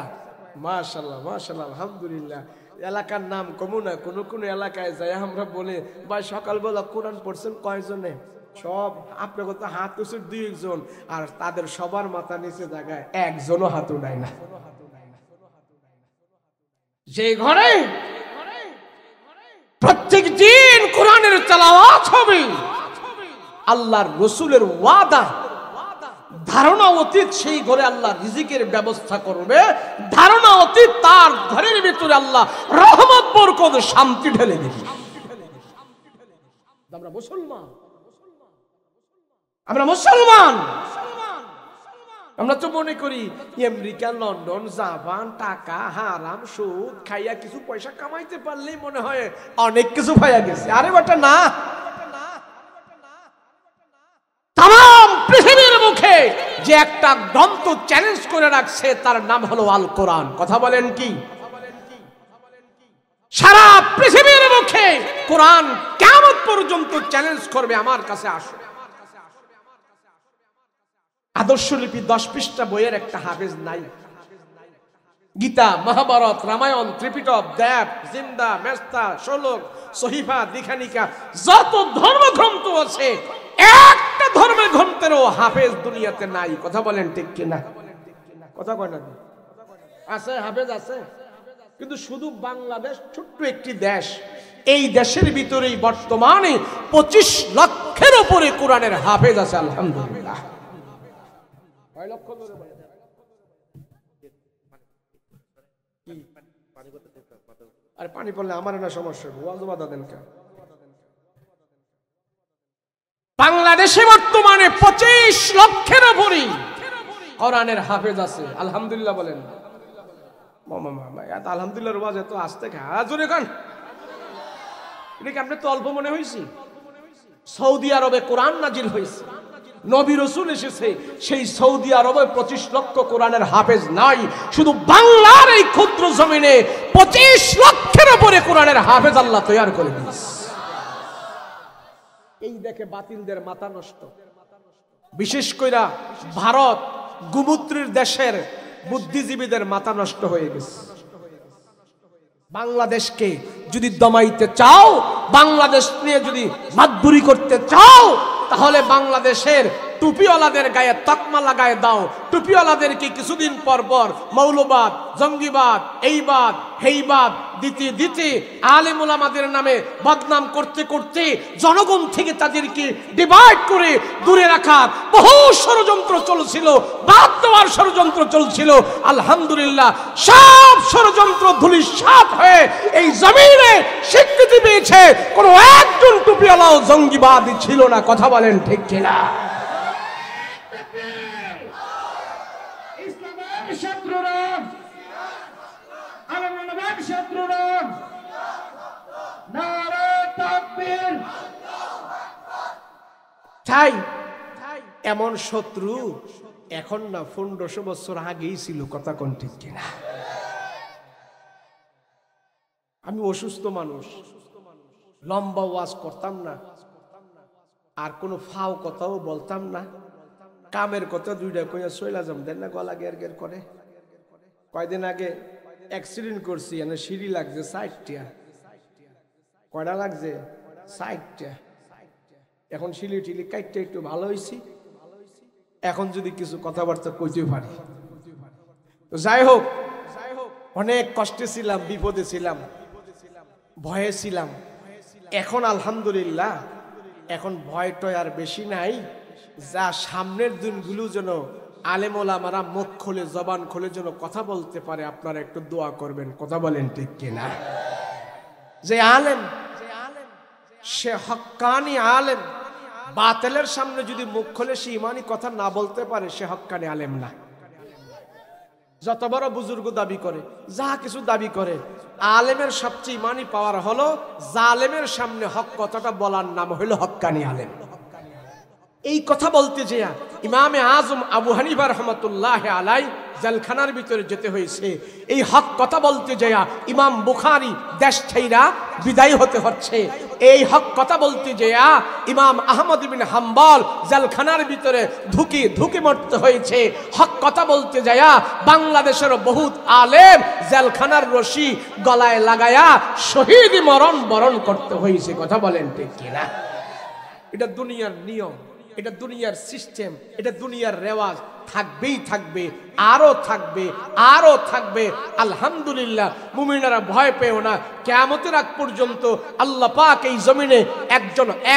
মাশাআল্লাহ মাশাআল্লাহ আলহামদুলিল্লাহ। এলাকার নাম কমু না, কোন কোন এলাকায় যাই আমরা বলে ভাই সকালবেলা কোরআন পড়ছেন কয়জনে, সব আপনাকে তো হাত উঁচু 2 জন, আর তাদের সবার মাথা নিচে জায়গায় একজনও হাত উঠায় না। যে ঘরে প্রত্যেক দিন কোরআনের তেলাওয়াত হবে, আল্লাহর রাসূলের ওয়াদা, ধারণা অতীত সেই ঘরে আল্লাহ রিজিকের ব্যবস্থা করবে, ধারণা অতীত তার ঘরের ভিতরে আল্লাহ রহমত বরকত শান্তি ঢেলে দিবে। আমরা মুসলমান, আমরা মুসলমান, আমরা তো মনে করি আমেরিকা, লন্ডন, জাপান, টাকা, হারাম, সুদ খাইয়া কিছু পয়সা কামাইতে পারলেই মনে হয় অনেক কিছু পাইয়া গেছে। আরে বেটা না, তাম পৃথিবীর মুখে যে একটা গ্রন্থ চ্যালেঞ্জ করে রাখছে তার নাম হলো আল কোরআন। কথা বলেন কি? সারা পৃথিবীর মুখে কোরআন কিয়ামত পর্যন্ত চ্যালেঞ্জ করবে, আমার কাছে আসো। আদর্শলিপি 10 পৃষ্ঠা বইয়ের একটা হাফেজ নাই। গীতা, মহাভারত, রামায়ণ, ত্রিপিটক, দেব, জিন্দা, মেস্তা, শোলক, সহিফা, দীঘানিকা, যত ধর্মগ্রন্থ আছে একটা ধর্মের গ্রন্থেরও হাফেজ দুনিয়াতে নাই। কথা বলেন ঠিক কিনা? কথা কয় না? আছে, হাফেজ আছে, কিন্তু শুধু বাংলাদেশ ছোট্ট একটি দেশ, এই দেশের ভিতরেই বর্তমানে 25 লক্ষের উপরে কোরআনের হাফেজ আছে। আলহামদুলিল্লাহ। আর পানি পড়লে আমার না সমস্যা, বাধা দেন কেন? বাংলাদেশে বর্তমানে 25 লক্ষের উপরে কোরআনের হাফেজ আছে। আলহামদুলিল্লাহ বলেন। আলহামদুলিল্লাহ রোজ এত আসতে খাজুরে খান, এটা কি আপনি তো অল্প মনে হয়েছি? সৌদি আরবে কোরআন নাজিল হয়েছে, নবী রাসূল এসেছে, সেই সৌদি আরবে 25 লক্ষ কোরআনের হাফেজ নাই। শুধু বাংলার এই ক্ষুদ্র জমিনে 25 লক্ষের উপরে কোরআনের হাফেজ আল্লাহ তৈরি করে দিয়েছে। এই দেখে বাতিলদের মাথা নষ্ট, বিশেষ কইরা ভারত গোমূত্রের দেশের বুদ্ধিজীবীদের মাথা নষ্ট হয়ে গেছে। বাংলাদেশকে যদি দমাইতে চাও, বাংলাদেশ নিয়ে যদি মাতবুরি করতে চাও, তাহলে বাংলাদেশের টুপিওয়ালাদের গায়ে তকমা লাগায় দাও। টুপিওয়ালাদেরকে কিছুদিন পর পর মৌলবাদ, জঙ্গিবাদ, এইবাদ হেইবাদ দিতে দিতে আলেম ওলামাদের নামে বদনাম করতে করতে জনগণ থেকে তাদেরকে ডিভাইড করে দূরে রাখার বহু ষড়যন্ত্র চলছিল, বাদ দেওয়ার ষড়যন্ত্র চলছিল। আলহামদুলিল্লাহ সব ষড়যন্ত্র ধূলিসাৎ হয়ে এই জমিনে স্বীকৃতি পেয়েছে। কোন একজন টুপিওয়ালাও জঙ্গিবাদী ছিল না। কথা বলেন ঠিক কিনা? তাই এমন শত্রু এখন না 1500 বছর আগেই ছিল। কথা কোন ঠিক কিনা? আমি অসুস্থ মানুষ, লম্বা ওয়াজ করতাম না, আর কোনো ফাও কথাও বলতাম না, কামের কথা দুইটা কইয়া চইলা যাম, দেন না গলা গের গের করে। কয়দিন আগে অ্যাক্সিডেন্ট করছি, এনে সিঁড়ি লাগছে 60টা। কয়টা লাগছে? 60টা। এখন সিঁড়ি টিলি কাটতে একটু ভালো হয়েছি, এখন যদি কিছু কথাবার্তা কইতে পারি। তো যাই হোক, অনেক কষ্টে ছিলাম, বিপদে ছিলাম, ভয়ে ছিলাম। এখন আলহামদুলিল্লাহ এখন ভয় টয় আর বেশি নাই। যা সামনের দিনগুলো যেন আলেম ওলামারা মুখ খুলে জবান খুলে যেন কথা বলতে পারে, আপনারা একটু দোয়া করবেন। কথা বলেন ঠিক কিনা? যে আলেম সে হক্কানি আলেম, বাতিলের সামনে যদি মুখ খুলে সে ইমানি কথা না বলতে পারে, সে হক্কানি আলেম না। যত বড় বুজুর্গ দাবি করে, যা কিছু দাবি করে, আলেমের সবচেয়ে ইমানি পাওয়ার হলো জালেমের সামনে হক কথাটা বলার নাম হইল হক্কানি আলেম। এই কথা বলতে যে ইমামে আজম আবু হানিফা রহমতুল্লাহ আলাই জেলখানার ভিতরে যেতে হয়েছে। এই হক কথা বলতে যে ইমাম বুখারী দেশ ছাইরা বিদায় হতে হচ্ছে। এই হক কথা বলতে যে ইমাম আহমদ ইবনে হাম্বল জেলখানার ভিতরে ধুকি মরতে হয়েছে। হক কথা বলতে যায় বাংলাদেশের বহুত আলেম জেলখানার রশি গলায় লাগায়া শহীদ মরণ বরণ করতে হয়েছে। কথা বলেন ঠিক কিনা? এটা দুনিয়ার নিয়ম, এটা দুনিয়ার সিস্টেম, এটা দুনিয়ার রেওয়াজ, থাকবেই থাকবে, আরো থাকবে, আরো থাকবে। আলহামদুলিল্লাহ, মুমিনারা ভয় পেও না। কিয়ামতের আগ পর্যন্ত আল্লাহ পাক এই জমিনে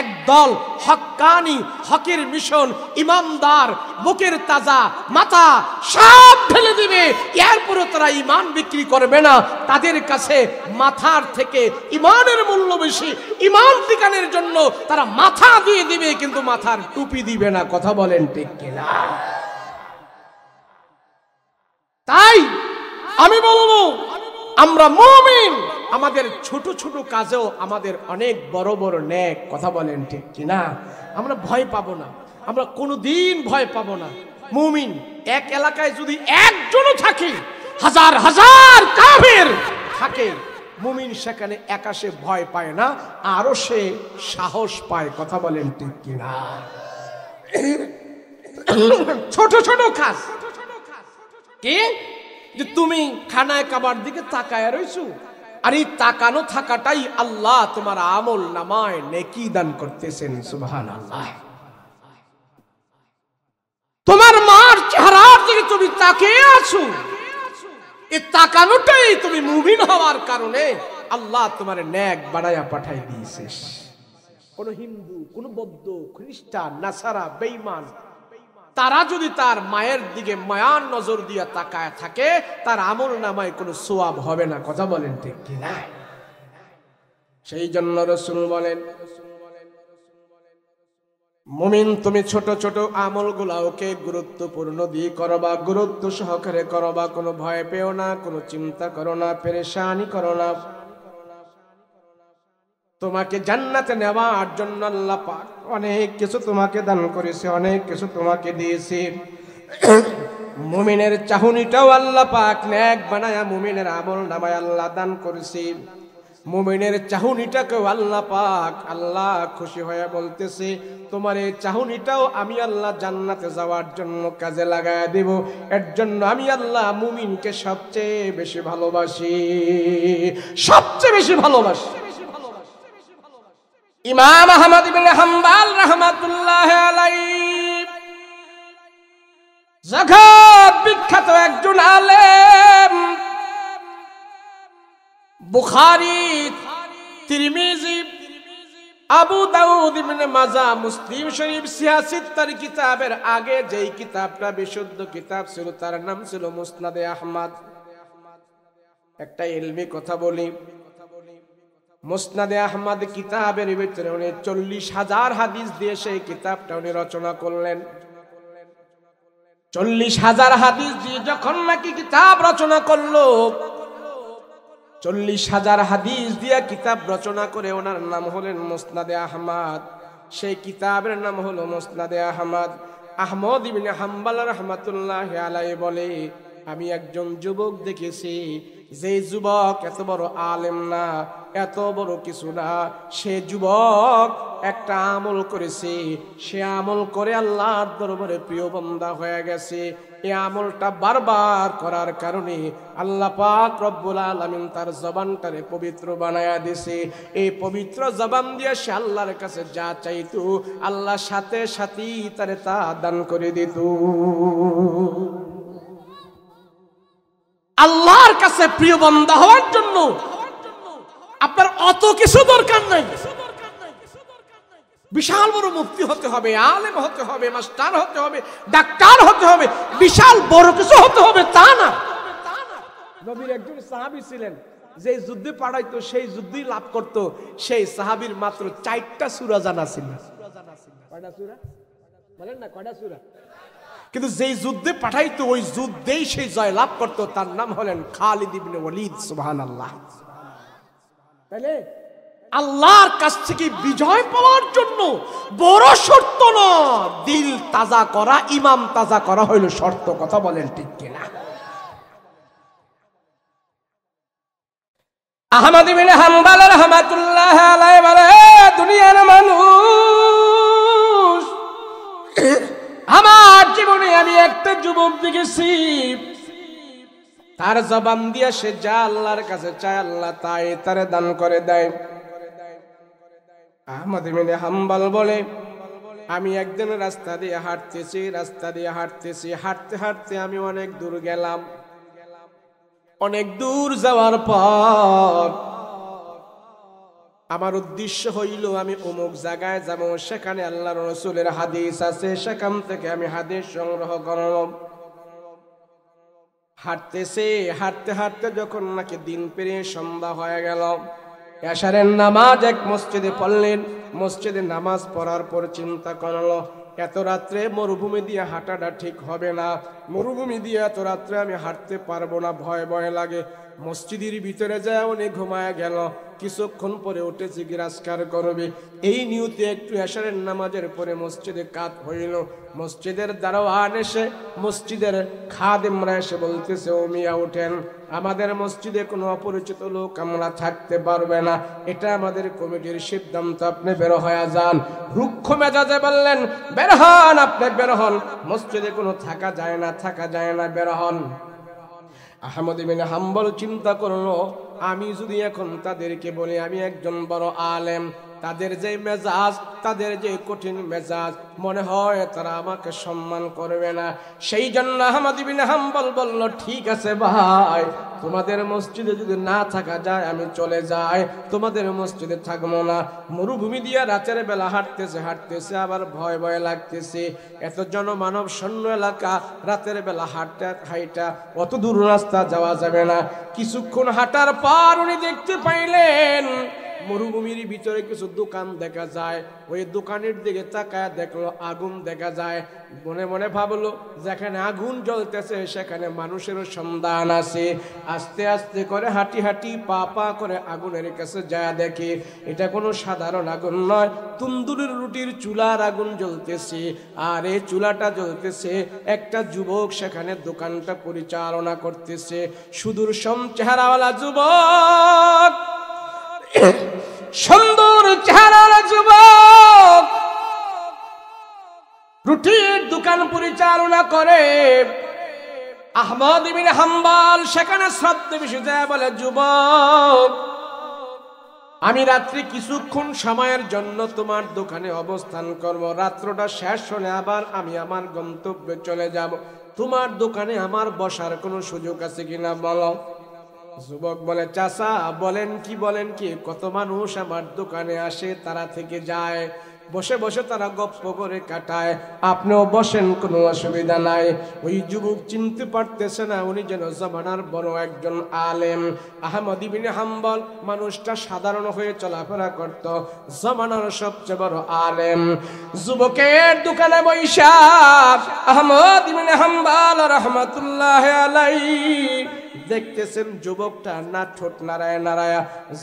একদল হক্কানি, হকের মিশন, ইমানদার, বুকের তাজা মাথা সব ঢেলে দিবে। এরপরে তারা ইমান বিক্রি করবে না। তাদের কাছে মাথার থেকে ইমানের মূল্য বেশি। ইমান টিকানোর জন্য তারা মাথা দিয়ে দিবে, কিন্তু মাথার টুপি দিবে না। কথা বলেন ঠিক কিনা? তাই আমি বলবো, আমরা মুমিন, আমাদের ছোট ছোট কাজেও আমাদের অনেক বড় বড় নেক। কথা বলেন ঠিক কিনা? আমরা ভয় পাবো না, আমরা কোনোদিন ভয় পাবো না। মুমিন এক এলাকায় যদি একজনও থাকে, হাজার হাজার কাফের থাকে, মুমিন সেখানে একা সে ভয় পায় না, আরো সে সাহস পায়। কথা বলেন ঠিক কিনা? ছোট ছোট কাজ কি যে তুমি খানায় কাবার দিকে তাকায় রইছো, আর এই তাকানো থাকাটাই আল্লাহ তোমার আমল নামায় নেকি দান করতেছেন। সুবহানাল্লাহ। তোমার মার চেহারার দিকে তুমি তাকিয়ে আছো, এই তাকানোটাই তুমি মুমিন হওয়ার কারণে আল্লাহ তোমার নেক বাড়ায়া পাঠাই দিয়েছে। কোন হিন্দু, কোন বৌদ্ধ, খ্রিস্টান, নাসারা, বেঈমান, তারা যদি তার মায়ের দিকে মায়ার নজর দিয়ে তাকায় থাকে, তার আমল নামায় কোনো সওয়াব হবে না। কথা বলেন ঠিক কিনা? সেই জন্য রাসূল বলেন, মুমিন তুমি ছোট ছোট আমলগুলোকে গুরুত্বপূর্ণ দিয়ে করবা, গুরুত্ব সহকারে করবা। কোনো ভয় পেও না, কোনো চিন্তা করো না, পেরেশানি করো না। তোমাকে জান্নাতে নেওয়ার জন্য আল্লাহ পাক অনেক কিছু তোমাকে দান করেছে, অনেক কিছু তোমাকে দিয়েছে। মুমিনের চাহনিটাও আল্লাহ পাক নেক বানায়া মুমিনের আমল নামায় আল্লাহ দান করেছে। মুমিনের চাহনিটাকেও আল্লাহ পাক আল্লাহ খুশি হয়ে বলতেছে, তোমার এই চাহনিটাও আমি আল্লাহ জান্নাতে যাওয়ার জন্য কাজে লাগায় দেব। এর জন্য আমি আল্লাহ মুমিনকে সবচেয়ে বেশি ভালোবাসি, সবচেয়ে বেশি ভালোবাসি। ইমাম আহমদ ইবনে হাম্বল রাহমাতুল্লাহ আলাইহি জগৎ বিখ্যাত একজন আলেম। বুখারী, তিরমিজি, আবু দাউদ, ইবনে মাজাহ, মুসলিম শরীফ, সিয়াসিত্তার কিতাবের আগে যেই কিতাবটা বিশুদ্ধ কিতাব ছিল তার নাম ছিল মুসনাদে আহমদ। একটা ইলমি কথা বলি, মুসনাদে আহমদ কিতাবের ভিতরে উনি 40,000 হাদিস দিয়ে সেই কিতাবটা উনি রচনা করলেন। 40,000 হাদিস দিয়ে যখন নাকি কিতাব রচনা করলো, 40,000 হাদিস দিয়ে কিতাব রচনা করে ওনার নাম হলেন মুসনাদে আহমদ। সেই কিতাবের নাম হলো মুসনাদে আহমদ। আহমদ ইবনে হাম্বল রাহমাতুল্লাহ আলাইহি বলে, আমি একজন যুবক দেখেছি, যে যুবক এত বড় আলেম না, এত বড় কিছু না, সে যুবক একটা আমল করেছে, সে আমল করে আল্লাহর দরবারে প্রিয় বান্দা হয়ে গেছে। এই আমলটা বারবার করার কারণে আল্লাহ পাক রব্বুল আলামিন তার জবানটারে পবিত্র বানায়া দিয়েছে। এই পবিত্র জবান দিয়ে সে আল্লাহর কাছে যা চাইতো, আল্লাহ সাথে সাথেই তারে তা দান করে দিত। আল্লাহর কাছে প্রিয় বান্দা হওয়ার জন্য আপনার অত কিছু দরকার নাই। বিশাল বড় মুফতি হতে হবে, আলেম হতে হবে, মাস্টার হতে হবে, ডাক্তার হতে হবে, বিশাল বড় কিছু হতে হবে তা না। নবীর একজন সাহাবী ছিলেন, যে যুদ্ধে পাঠাইতো সেই যুদ্ধই লাভ করত। সেই সাহাবীর মাত্র 4টা সূরা জানা ছিল। কয়টা সূরা বলেন না? কয়টা সূরা? কিন্তু যেই যুদ্ধে পাঠাইতো ওই যুদ্ধেই সেই জয় লাভ করত। তার নাম হলেন খালিদ ইবনে ওয়ালিদ। সুবহানাল্লাহ। তাইলে আল্লাহর কাছ থেকে বিজয় পাওয়ার জন্য বড় শর্ত না, দিল তাজা করা, ইমাম তাজা করা হইল শর্ত। কথা বলেন ঠিক কিনা? আহমদ ইবনে হাম্বল রাহমাতুল্লাহ আলাইহি বলে, দুনিয়ার মানুষ, আমার জীবনে আমি একটা যুবক দেখেছি, তার জবান দিয়ে সে যা আল্লাহর কাছে চায় আল্লাহ তাই তারে দান করে দেয়। আহমদ ইবনে হাম্বল বলে, আমি একদিন রাস্তা দিয়ে হাঁটতেছি, হাঁটতে হাঁটতে আমি অনেক দূর গেলাম। অনেক দূর যাওয়ার পর আমার উদ্দেশ্য হইল আমি অমুক জায়গায় যাব, সেখানে আল্লাহর রাসূলের হাদিস আছে, সেখান থেকে আমি হাদিস সংগ্রহ করব। হাঁটতে হাঁটতে যখন নাকি দিন পেরিয়ে সন্ধ্যা হয়ে গেল, এশারের নামাজ এক মসজিদে পড়লেন। মসজিদে নামাজ পড়ার পর চিন্তা করলো, এত রাত্রে মরুভূমি দিয়ে হাঁটাটা ঠিক হবে না, মরুভূমি দিয়ে এত রাত্রে আমি হাঁটতে পারবো না, ভয় ভয় লাগে। মসজিদের ভিতরে যায় উনি ঘুমায় গেল। কিছুক্ষণ পরে উঠে জিজ্ঞাসা করবে, এই নিয়তে একটু এশারের নামাজের পরে মসজিদে কাত হইল। মসজিদের দারোয়ান এসে, মসজিদের খাদেমরা এসে বলতেছে, ও মিয়া উঠেন, আমাদের মসজিদে কোনো অপরিচিত লোক আমরা থাকতে পারবে না, এটা আমাদের কমিটির সিদ্ধান্ত, আপনি বের হয়ে যান। রুক্ষ মেজাজে বললেন, বের হন, আপনি বের হন, মসজিদে কোনো থাকা যায় না, বের হন। আহমদ ইবনে হাম্বল চিন্তা করলো, আমি যদি এখন তাদেরকে বলি আমি একজন বড় আলেম, তাদের যে মেজাজ, তাদের যে কঠিন মেজাজ, মনে হয় তারা আমাকে সম্মান করবে না। সেই জন্য আহমদ ইবনে হাম্বল বলল, ঠিক আছে ভাই, তোমাদের মসজিদে যদি না থাকা যায় আমি চলে যাই, তোমাদের মসজিদে থাকবো না। মরুভূমি দিয়ে রাতের বেলা হাঁটতেছে, আবার ভয় ভয় লাগতেছে, এত জনমানব শূন্য এলাকা, রাতের বেলা হাইটা অত দূর রাস্তা যাওয়া যাবে না। কিছুক্ষণ হাঁটার পর উনি দেখতে পাইলেন মরুভূমির ভিতরে কিছু দোকান দেখা যায়। ওই দোকানের দিকে তাকায় দেখলো আগুন দেখা যায়। মনে মনে ভাবলো, যেখানে আগুন জ্বলতেছে সেখানে মানুষেরও সন্ধান আছে। আস্তে আস্তে করে হাঁটি পা করে আগুনের কাছে যায় দেখে এটা কোনো সাধারণ আগুন নয়, তন্দুরের রুটির চুলার আগুন জ্বলতেছে। আর এই চুলাটা জ্বলতেছে, একটা যুবক সেখানে দোকানটা পরিচালনা করতেছে। সুদূরসম চেহারাওয়ালা যুবক, সুন্দর চেহারার যুবক, রুটির দোকান পরিচালনা করে। আহমদ ইবনে হাম্বল সেখানে শ্রদ্ধা বেশি যায়, বলে, যুবক, আমি রাত্রি কিছুক্ষণ সময়ের জন্য তোমার দোকানে অবস্থান করব, রাত্রটা শেষ হলে আবার আমি আমার গন্তব্যে চলে যাব, তোমার দোকানে আমার বসার কোনো সুযোগ আছে কিনা বলো। যুবক বলে, চাচা বলেন কি, কত মানুষ আমার দোকানে আসে, তারা থেকে যায়, বসে বসে তারা গপ্প করে কাটায়, আপনিও বসেন, কোনো অসুবিধা নাই। ওই যুবক চিনতে পারতেছে না উনি যেন জামানার বড় একজন আলেম। আহমদ ইবনে হাম্বল মানুষটা সাধারণ হয়ে চলাফেরা করত, জামানার সবচেয়ে বড় আলেম। যুবকের দোকানে বৈশা আহমদ ইবনে হাম্বল রাহমাতুল্লাহি আলাইহি দেখতেছেন যুবকটা না ঠোঁট নাড়ায়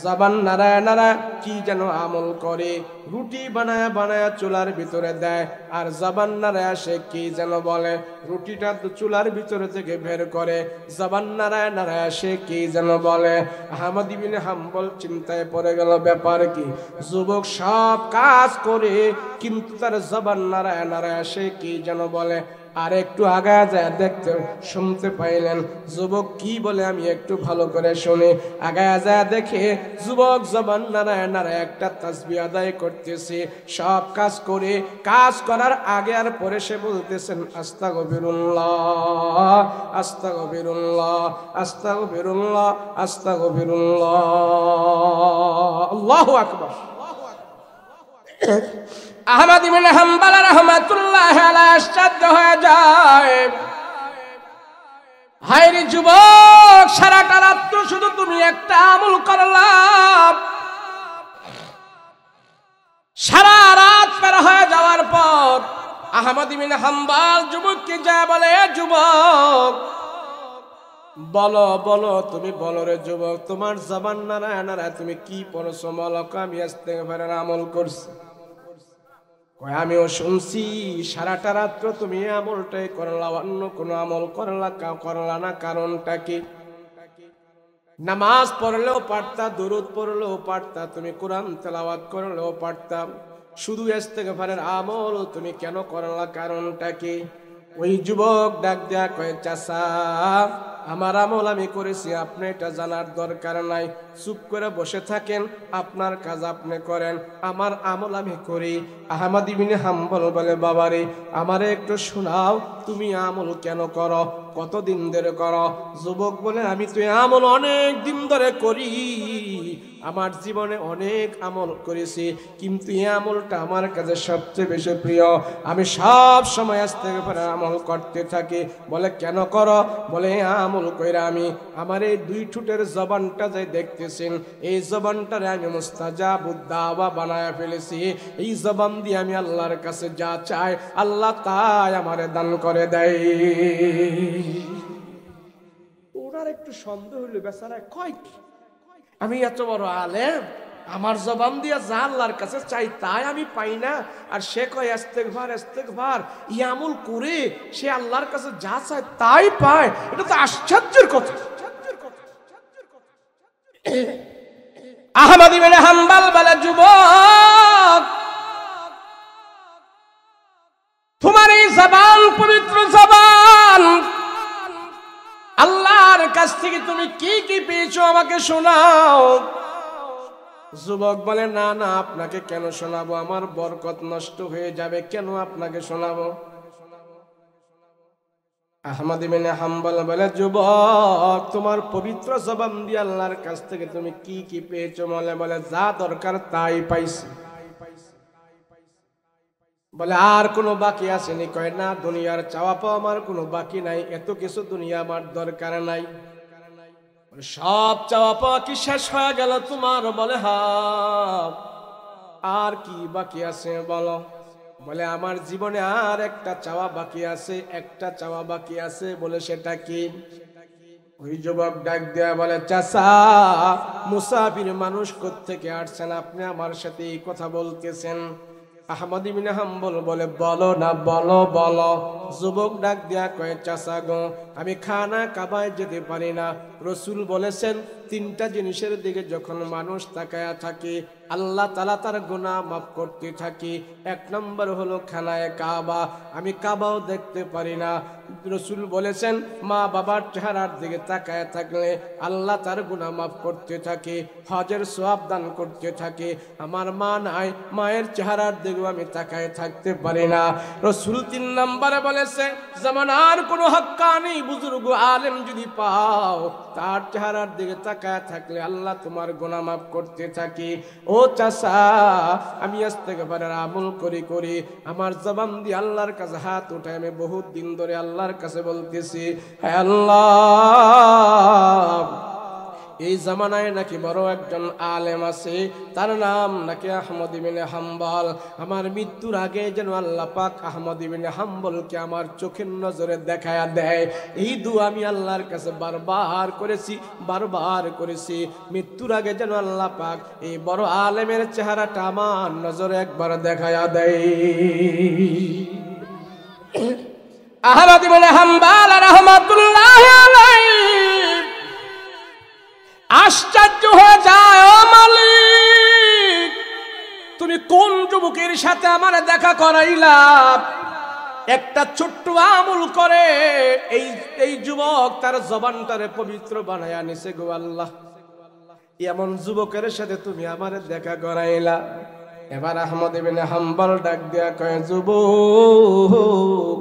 জবান নাড়ায় কি যেন আমল করে, রুটি বানায়া চুলার ভিতরে দেয়, আর জবান নাড়ায় সে কি যেন বলে, রুটিটা তো চুলার ভিতরে থেকে বের করে, জবান নাড়ায় সে কি যেন বলে। আহমদ ইবনে হাম্বল চিন্তায় পড়ে গেল, ব্যাপার কি, যুবক সব কাজ করে কিন্তু তার জবান নাড়ায় সে কি যেন বলে। আর একটু আগায় যায় দেখতে শুনতে পাইলেন যুবক কি বলে, আমি একটু ভালো করে শুনি। আগায় যায় দেখে যুবক জবান নাড়ায় একটা তাসবিহ আদায় করতেছে। সব কাজ করে, কাজ করার আগে আর পরে সে বলতেছেন, আস্তাগফিরুল্লাহ আস্তাগফিরুল্লাহ আস্তাগফিরুল্লাহ আস্তাগফিরুল্লাহ, আল্লাহু আকবার। আহমদ ইবনে হাম্বল রাহমাতুল্লাহি আলাইহি আশ্চর্য হয়ে যায়, হায়রে যুবক, সারাটা রাত শুধু তুমি একটা আমল করলাম। সারা রাত পার হয়ে যাওয়ার পর আহমদ ইবনে হাম্বল যুবককে যা বলে, যুবক, বলো বলো, তুমি বলো রে যুবক, তোমার জবান নাড়ায় নাড়ায় তুমি কি পড়ছো বলো। আমি ইস্তেগফারের আমল করছি। কয় আমিও শুনছি সারাটা রাত্র তুমি আমলটাই করলা, অন্য কোনো আমল করলা না, কারণটা কি? নামাজ পড়লেও পারতা, দুরূদ পড়লেও পারতা, তুমি কোরআন তেলাওয়াত করলেও পারতাম, শুধু ইস্তেগফারের আমল তুমি কেন করলা, কারণটা কি? ওই যুবক ডাক দেয়া কয় চাচা, আমার আমল আমি করেছি, আপনি এটা জানার দরকার নাই, চুপ করে বসে থাকেন, আপনার কাজ আপনি করেন, আমার আমল আমি করি। আহমদ ইবনে হাম্বল বলে বাবারে আমারে একটু শোনাও, তুমি আমল কেন করো, কতদিন ধরে করো? যুবক বলে আমি তো আমল অনেক দিন ধরে করি, আমার জীবনে অনেক আমল করেছি, কিন্তু এই আমলটা আমার কাছে সবচেয়ে বেশি প্রিয়, আমি সব সময় ইস্তেগফারের আমল করতে থাকি। বলে কেন করো? বলে আমল কইরা আমি আমার এই দুই ঠোঁটের জবানটা যে দেখতেছেন, এই জবানটারে আমি মুস্তাজাবুদ দাওয়া বানায়া ফেলেছি, এই জবান দিয়ে আমি আল্লাহর কাছে যা চাই আল্লাহ তাই আমারে দান করে দেয়। ওনার একটু সন্দেহ হইল, বেচারা কয় কি আমি এত বড় আলেম, আমার জবান দিয়া যা আল্লাহর কাছে চাই তাই আমি পাই না, আর সে কয় ইস্তেগফার ইস্তেগফার, ইয়ামুল করে সে আল্লাহর কাছে যা চায় তাই পায়, এটা তো আশ্চর্যের কথা। আহমদ ইবনে হাম্বল বলে যুবক, তোমার এই জবান পবিত্র জবান, আল্লাহর কাছ থেকে তুমি কি কি পেয়েছো আমাকে শোনাও। যুবক বলে না না, আপনাকে কেন শোনাবো, আমার বরকত নষ্ট হয়ে যাবে, কেন আপনাকে শোনাবো? আহমদ ইবনে হাম্বল বলে যুবক, তোমার পবিত্র জবান দিয়ে আল্লাহর কাছ থেকে তুমি কি কি পেয়েছো? বলে যা দরকার তাই পাইছি। বলে আর কোনো বাকি আসেনি? কয় না, দুনিয়ার চাওয়া পাওয়া আমার কোনো বাকি নাই, এত কিছু দুনিয়া আমার দরকার নাই, সব চাওয়া পাওয়া কি শেষ হয়ে গেল তোমার? বলে হ্যাঁ। আর কি বাকি আছে বলো? বলে আমার জীবনে আর একটা চাওয়া বাকি আছে, একটা চাওয়া বাকি আছে। বলে সেটা কি? ওই যুবক ডাক দেয়া বলে চাচা, মুসাফির মানুষ কোত্থেকে আসছেন, আপনি আমার সাথে এই কথা বলতেছেন? আহমদ ইবনে হাম্বল বলে বলো না, বলো বলো। যুবক ডাক দেয়া কয় চাচা গো, আমি খানা কাবায় যেতে পারি না, রসুল বলেছেন তিনটা জিনিসের দিকে যখন মানুষ তাকায়া থাকে আল্লাহ তাআলা তার গুনাহ মাফ করতে থাকে। এক নম্বর হলো খানায়ে কাবা, আমি কাবাও দেখতে পারি না, রসুল বলেছেন মা বাবার চেহারার দিকে তাকায় থাকলে আল্লাহ তার গুনাহ মাফ করতে থাকে, হজের সওয়াব দান করতে থাকে। আমার মা নাই, মায়ের চেহারার দিকেও আমি তাকায় থাকতে পারি না। রসুল তিন নম্বরে বলেছে জামানার কোনো হক্কানি বুজুর্গ আলেম যদি পাও, তার চেহারার দিকে তাকায় থাকলে আল্লাহ তোমার গুনাহ মাফ করতে থাকে। ও চাচা, আমি ইস্তেগফারের আমল করি করি আমার জবান দিয়ে আল্লাহর কাছে হাত উঠায় আমি বহুত দিন ধরে আল্লাহর কাছে বলতেছি, হে আল্লাহ, এই জামানায় নাকি বড় একজন আলেম আছে, তার নাম নাকি আহমদ ইবনে হাম্বল। আমার মৃত্যুর আগে যেন আল্লাহ পাক আহমদ ইবনে হাম্বলকে আমার চোখের নজরে দেখায়া দেয়। এই দোয়া আমি আল্লাহর কাছে বারবার করেছি, বারবার করেছি। মৃত্যুর আগে যেন আল্লাহ পাক এই বড় আলেমের চেহারাটা আমার নজরে একবার দেখায়া দেয়। আহমদ ইবনে হাম্বল রাহমাতুল্লাহি আলাইহি আশ্চর্য হয়ে যায়, ও মালিক, তুমি কোন যুবকের সাথে আমার দেখা করাইলা? একটা ছোট্ট আমল করে এই যুবক তার জবানটারে পবিত্র বানায়া নিছে গো আল্লাহ। এমন যুবকের সাথে তুমি আমার দেখা করাইলা। এবার আহমদ ইবনে হাম্বল ডাক দেয়া কয়, যুবক,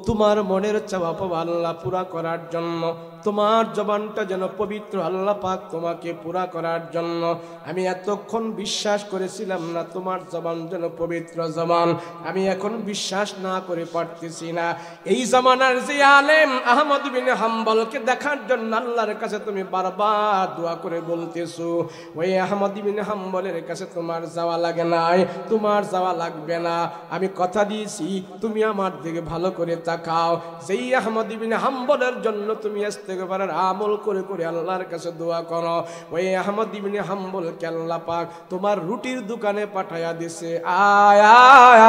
তোমার মনের চাওয়া পাওয়া আল্লাহ পুরা করার জন্য, তোমার জবানটা যেন পবিত্র আল্লাহ পাক তোমাকে পুরা করার জন্য আমি এতক্ষণ বিশ্বাস করেছিলাম না তোমার জবান যেন পবিত্র জবান, আমি এখন বিশ্বাস না করে পারতেছি না। এই জামানার যে আলেম আহমদ ইবনে হাম্বলকে দেখার জন্য আল্লাহর কাছে তুমি বারবার দোয়া করে বলতেছো, ওই আহমদ ইবনে হাম্বলের কাছে তোমার যাওয়া লাগে নাই, তোমার যাওয়া লাগবে না। আমি কথা দিয়েছি তুমি আমার দিকে ভালো করে তাকাও। যেই আহমদ ইবনে হাম্বলের জন্য তুমি ইস্তেগফারের আমল করে করে আল্লাহর কাছে দোয়া করো। ওই আহমদ ইবনে হাম্বল কে আল্লাহ পাক তোমার রুটির দোকানে পাঠায়া দিছে। আয় আয়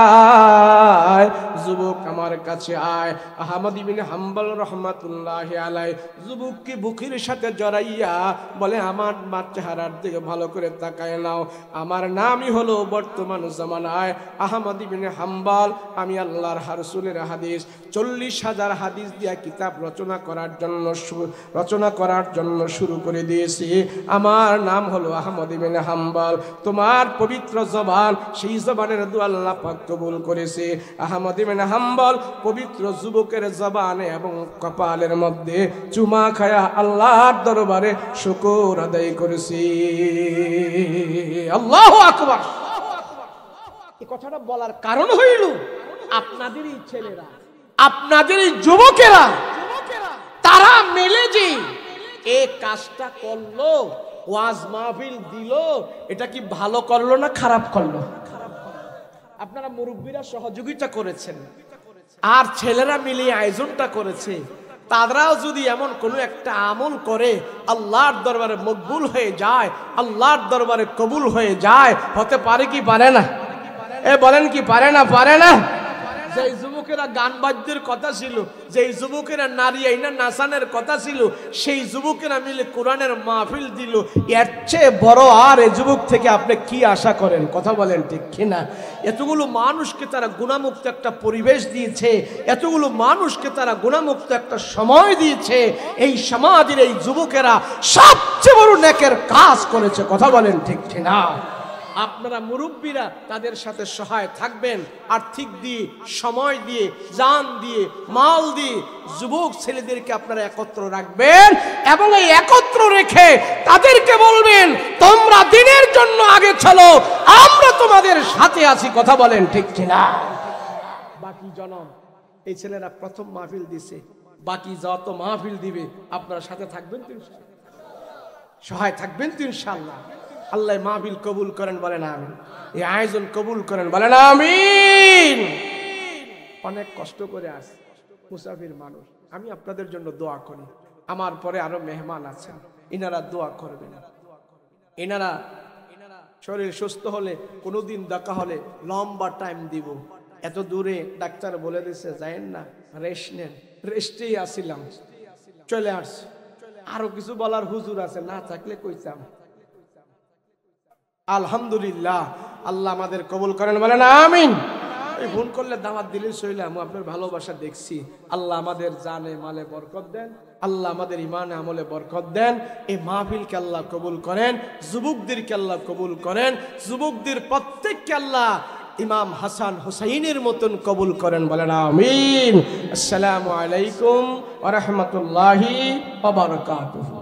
আয় যুবক আমার কাছে আয়। আহমদ ইবনে হাম্বল রহমাতুল্লাহি আলাইহি যুবককে বুকের সাথে জড়াইয়া বলে আমার মার চেহারার দিকে ভালো করে তাকায় নাও। আমার নামই হলো বর্তমান জামানায় আহমদ ইবনে হাম্বল। আমি আল্লাহর রাসূলের হাদিস 40,000 হাদিস দিয়া কিতাব রচনা করার জন্য শুরু করে দিয়েছি। আমার নাম হলো আহমদ ইবনে হাম্বল। তোমার পবিত্র জবান, সেই জবানের দোয়া আল্লাহ পাক কবুল করেছে। আহমদ ইবনে হাম্বল পবিত্র যুবকের জবানে এবং কপালের মধ্যে চুমা খায়া আল্লাহর দরবারে শুকর আদায় করেছি। আল্লাহু আকবার। এই কথাটা বলার কারণ হইল আপনাদের এই ছেলেরা, আপনাদের এই যুবকেরা, তারা মিলে যে এই কাজটা করলো, ওয়াজ মাহফিল দিল, এটা কি ভালো করলো না খারাপ করলো? আপনারা মুরব্বীরা সহযোগিতা করেছেন আর ছেলেরা মিলে আয়োজনটা করেছে। তারাও যদি এমন কোনো একটা আমল করে আল্লাহর দরবারে মকবুল হয়ে যায়, আল্লাহর দরবারে কবুল হয়ে যায়, হতে পারে কি পারে না? বলেন কি পারে না? পারে না? যেই যুবকেরা গান বাদ্যের কথা ছিল, যেই যুবকেরা নারী আইনা নাচানের কথা ছিল, সেই যুবকেরা মিলে কোরআনের মাহফিল দিল। এর চেয়ে বড় আর এই যুবক থেকে আপনি কি আশা করেন? কথা বলেন ঠিক কিনা? এতগুলো মানুষকে তারা গুণামুক্ত একটা পরিবেশ দিয়েছে, এতগুলো মানুষকে তারা গুণামুক্ত একটা সময় দিয়েছে। এই সমাজের এই যুবকেরা সবচেয়ে বড় নেকের কাজ করেছে। কথা বলেন ঠিক কিনা? আপনারা মুরব্বীরা তাদের সাথে সহায় থাকবেন, আর্থিক দিয়ে, সময় দিয়ে, জান দিয়ে, মাল দিয়ে যুবক ছেলেদেরকে আপনারা একত্র রাখবেন এবং এই একত্র রেখে তাদেরকে বলবেন তোমরা দিনের জন্য আগে চলো, আমরা তোমাদের সাথে আছি। কথা বলেন ঠিক কিনা? বাকি জনম এই ছেলেরা প্রথম মাহফিল দিছে, বাকি যত মাহফিল দিবে আপনারা সাথে থাকবেন তো ইনশাআল্লাহ, সহায় থাকবেন তো ইনশাআল্লাহ। আল্লাহ মাহফিল কবুল করেন বলেন আমিন। এই আয়োজন কবুল করেন বলেন আমিন। অনেক কষ্ট করে আসে মুসাফির মানুষ, আমি আপনাদের জন্য দোয়া করি। আমার পরে আরো মেহমান আছেন, ইনারা দোয়া করবেন। এনারা শরীর সুস্থ হলে, কোনোদিন দেখা হলে লম্বা টাইম দিব। এত দূরে ডাক্তার বলে দিছে যায়েন না, রেস্ট নেন। রেস্টেই আসিলাম, চলে আসছি। আরো কিছু বলার হুজুর আছে, না থাকলে কইতাম। আলহামদুলিল্লাহ, আল্লাহ আমাদের কবুল করেন বলেন আমিন। এই ফোন করলে দাওয়াত দিলে সইলাম, আপনার ভালোবাসা দেখছি। আল্লাহ আমাদের জানে মালে বরকত দেন, আল্লাহ আমাদের ইমানে আমলে বরকত দেন। এই মাহফিলকে আল্লাহ কবুল করেন, যুবকদেরকে আল্লাহ কবুল করেন, যুবকদের প্রত্যেককে আল্লাহ ইমাম হাসান হুসাইনের মতন কবুল করেন বলেন আমিন। আসসালামু আলাইকুম ওয়া রাহমাতুল্লাহি ওয়া বারাকাতুহু।